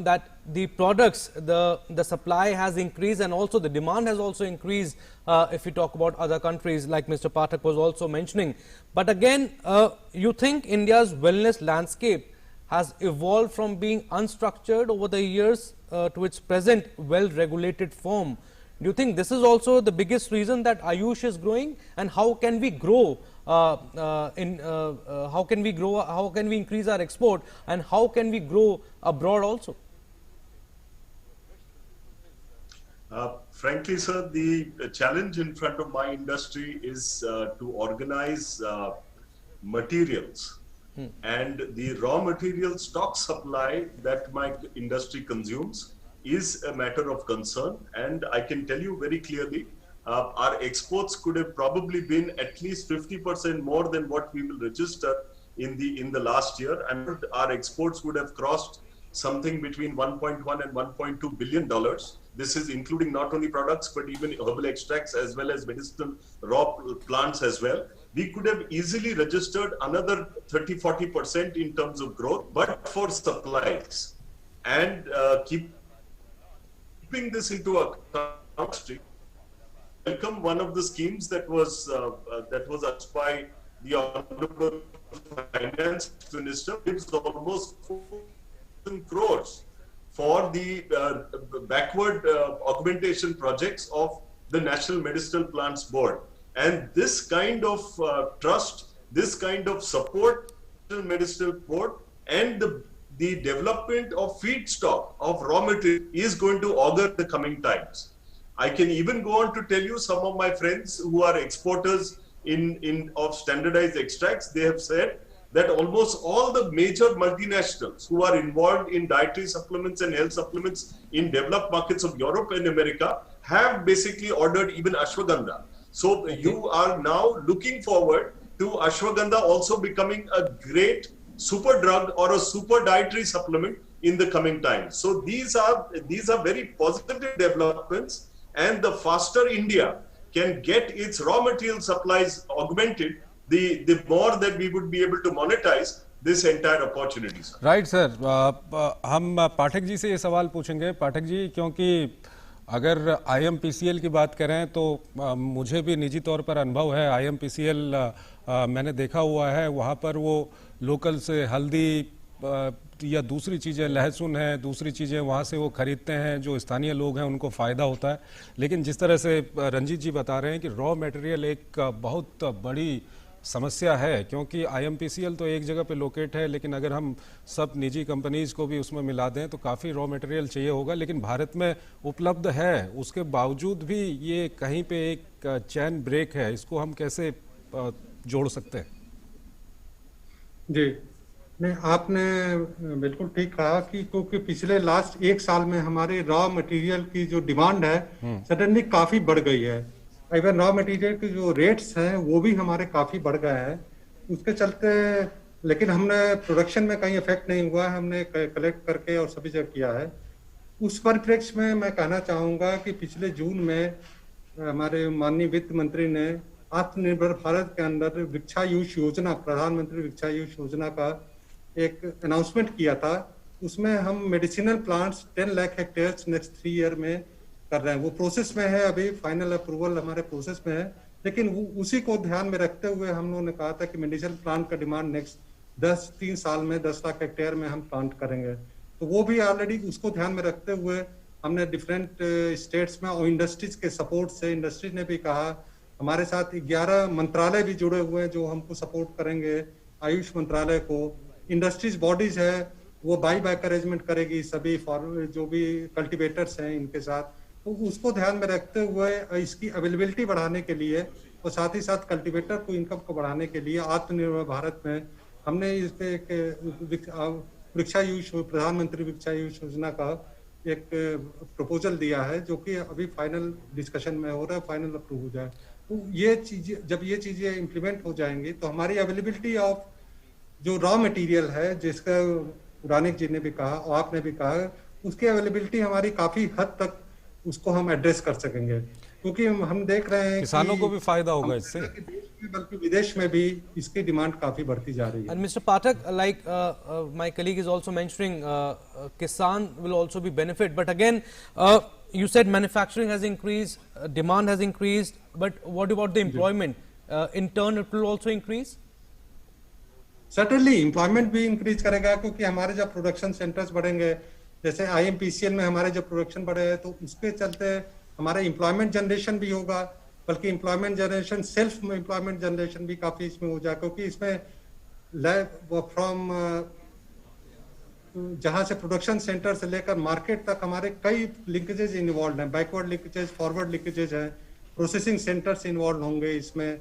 Speaker 1: that the products, the supply has increased and also the demand has also increased if we talk about other countries like Mr. Pathak was also mentioning. But again, you think India's wellness landscape has evolved from being unstructured over the years to its present well-regulated form. Do you think this is also the biggest reason that Ayush is growing, and how can we grow? How can we grow? How can we increase our export, and how can we grow abroad also?
Speaker 5: Frankly, sir, the challenge in front of my industry is to organize materials And the raw material stock supply that my industry consumes is a matter of concern. And I can tell you very clearly, our exports could have probably been at least 50% more than what we will register in the last year, and our exports would have crossed something between 1.1 and 1.2 billion dollars. This is including not only products but even herbal extracts as well as medicinal raw plants as well. We could have easily registered another 30-40% in terms of growth, but for supplies and keeping this into account, welcome one of the schemes that was asked by the Honorable Finance Minister. It's almost 4,000 crores for the backward augmentation projects of the National Medicinal Plants Board. And this kind of trust, this kind of support to the Medicinal Board and the development of feedstock of raw material is going to augur the coming times. I can even go on to tell you some of my friends who are exporters of standardized extracts, they have said that almost all the major multinationals who are involved in dietary supplements and health supplements in developed markets of Europe and America have basically ordered even ashwagandha. So you are now looking forward to ashwagandha also becoming a great super drug or a super dietary supplement in the coming times. So these are very positive developments, and the faster India can get its raw material supplies augmented, the more that we would be able to monetize this entire opportunity.
Speaker 2: Right, sir. हम पाठक जी से ये सवाल पूछेंगे, पाठक जी, क्योंकि अगर IMPCL की बात करें तो मुझे भी निजी तौर पर अनुभव है। IMPCL मैंने देखा हुआ है, वहाँ पर वो लोकल से हल्दी या दूसरी चीज़ें, लहसुन है, दूसरी चीज़ें वहाँ से वो खरीदते हैं, जो स्थानीय लोग हैं उनको फ़ायदा होता है। लेकिन जिस तरह से रंजीत जी बता रहे हैं कि रॉ मटेरियल एक बहुत बड़ी समस्या है, क्योंकि IMPCL तो एक जगह पे लोकेट है, लेकिन अगर हम सब निजी कंपनीज को भी उसमें मिला दें तो काफ़ी रॉ मटेरियल चाहिए होगा, लेकिन भारत में उपलब्ध है। उसके बावजूद भी ये कहीं पे एक चैन ब्रेक है, इसको हम कैसे जोड़ सकते हैं?
Speaker 3: जी नहीं, आपने बिल्कुल ठीक कहा कि क्योंकि पिछले लास्ट एक साल में हमारे रॉ मटेरियल की जो डिमांड है सडनली काफी बढ़ गई है। इवन रॉ मटेरियल के जो रेट्स हैं वो भी हमारे काफी बढ़ गए हैं। उसके चलते लेकिन हमने प्रोडक्शन में कहीं इफेक्ट नहीं हुआ, हमने कलेक्ट करके और सभी जगह किया है। उस परिप्रेक्ष्य में मैं कहना चाहूंगा कि पिछले जून में हमारे माननीय वित्त मंत्री ने आत्मनिर्भर भारत के अंदर वृक्षायुष योजना, प्रधानमंत्री वृक्षायुष योजना का एक अनाउंसमेंट किया था। उसमें हम medicinal plants 10 lakh hectares next 3 year में कर रहे हैं। वो प्रोसेस में है, अभी फाइनल अप्रूवल हमारे प्रोसेस में है, लेकिन उसी को ध्यान में रखते हुए हम लोगों ने कहा था कि मेडिसिनल प्लांट का डिमांड नेक्स्ट 3 साल में 10 लाख हेक्टेयर में हम प्लांट करेंगे। तो वो भी ऑलरेडी उसको ध्यान में रखते हुए हमने डिफरेंट स्टेट्स में और इंडस्ट्रीज के सपोर्ट से, इंडस्ट्रीज ने भी कहा, हमारे साथ 11 मंत्रालय भी जुड़े हुए हैं जो हमको सपोर्ट करेंगे। आयुष मंत्रालय को, इंडस्ट्रीज बॉडीज है वो बाईबैक अरेंजमेंट करेगी सभी जो भी कल्टीवेटर्स हैं इनके साथ। तो उसको ध्यान में रखते हुए इसकी अवेलेबिलिटी बढ़ाने के लिए और साथ ही साथ कल्टीवेटर को इनकम को बढ़ाने के लिए आत्मनिर्भर भारत में हमने इस पे एक वृक्षायुष, प्रधानमंत्री वृक्षायुष योजना का एक प्रपोजल दिया है, जो कि अभी फाइनल डिस्कशन में हो रहा है, फाइनल अप्रूव हो जाए। तो ये चीजें, जब ये चीजें इम्प्लीमेंट हो जाएंगी तो हमारी अवेलेबिलिटी ऑफ जो रॉ मटेरियल है, जिसका रानिक जी ने भी कहा और आपने भी कहा, उसकी अवेलेबिलिटी हमारी काफी हद तक उसको हम एड्रेस कर सकेंगे, क्योंकि हम देख रहे हैं
Speaker 2: किसानों को भी फायदा होगा इससे,
Speaker 3: बल्कि विदेश में भी इसकी डिमांड काफी बढ़ती जा रही है।
Speaker 1: And Mr. Pathak, like my colleague is also mentioning, Kisan will also be benefit. But again, you said manufacturing has increased, demand has increased, but what about the employment? In turn, it will also increase?
Speaker 3: Certainly, employment भी increase करेगा, क्योंकि हमारे जब production centres बढ़ेंगे, जैसे IMPCL में हमारे जब प्रोडक्शन बढ़े है, तो उसके चलते हमारा एम्प्लॉयमेंट जनरेशन भी होगा, बल्कि employment generation, self employment generation भी काफी इसमें हो जाए, क्योंकि इसमें फ्रॉम जहां से प्रोडक्शन सेंटर से लेकर मार्केट तक हमारे कई लिंकेजेज इन्वॉल्व हैं, बैकवर्ड लिंकेजेज, फॉरवर्ड लिंकेजेज हैं, प्रोसेसिंग सेंटर्स इन्वॉल्व होंगे इसमें,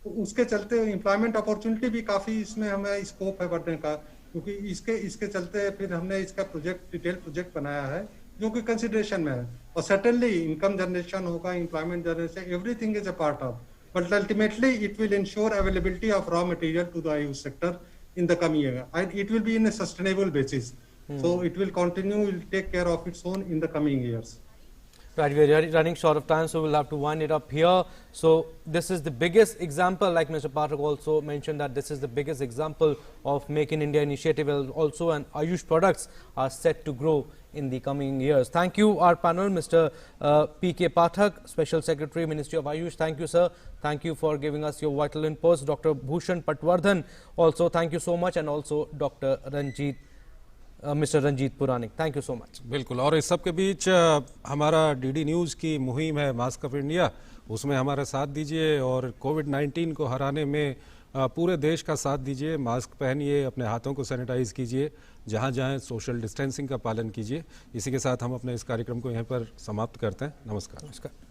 Speaker 3: तो उसके चलते एम्प्लॉयमेंट अपॉर्चुनिटी भी काफी इसमें हमें स्कोप है बढ़ने का, क्योंकि इसके चलते फिर हमने इसका डिटेल प्रोजेक्ट बनाया है जो कि कंसिडरेशन में है। और सर्टेनली इनकम जनरेशन होगा, employment generation, everything is a part of, but ultimately it will ensure availability of raw material to the AYUSH sector in the coming year, and it will be in a sustainable basis. So it will continue, will take care of its own in the coming years.
Speaker 1: Right, we are running short of time, so we'll have to wind it up here. So this is the biggest example, like Mr. Pathak also mentioned, that this is the biggest example of Make in India initiative also, and Ayush products are set to grow in the coming years. Thank you, our panel, Mr. P.K. Pathak, Special Secretary, Ministry of Ayush. Thank you, sir. Thank you for giving us your vital inputs. Dr. Bhushan Patwardhan, also thank you so much, and also Dr. Mr. Ranjit Puranik. Thank you so much.
Speaker 2: बिल्कुल, और इस सब के बीच हमारा DD news की मुहिम है mask of India, उसमें हमारा साथ दीजिए और कोविड-19 को हराने में पूरे देश का साथ दीजिए। मास्क पहनिए, अपने हाथों को सैनिटाइज कीजिए, जहाँ जहाँ सोशल डिस्टेंसिंग का पालन कीजिए। इसी के साथ हम अपने इस कार्यक्रम को यहीं पर समाप्त करते हैं। नमस्कार।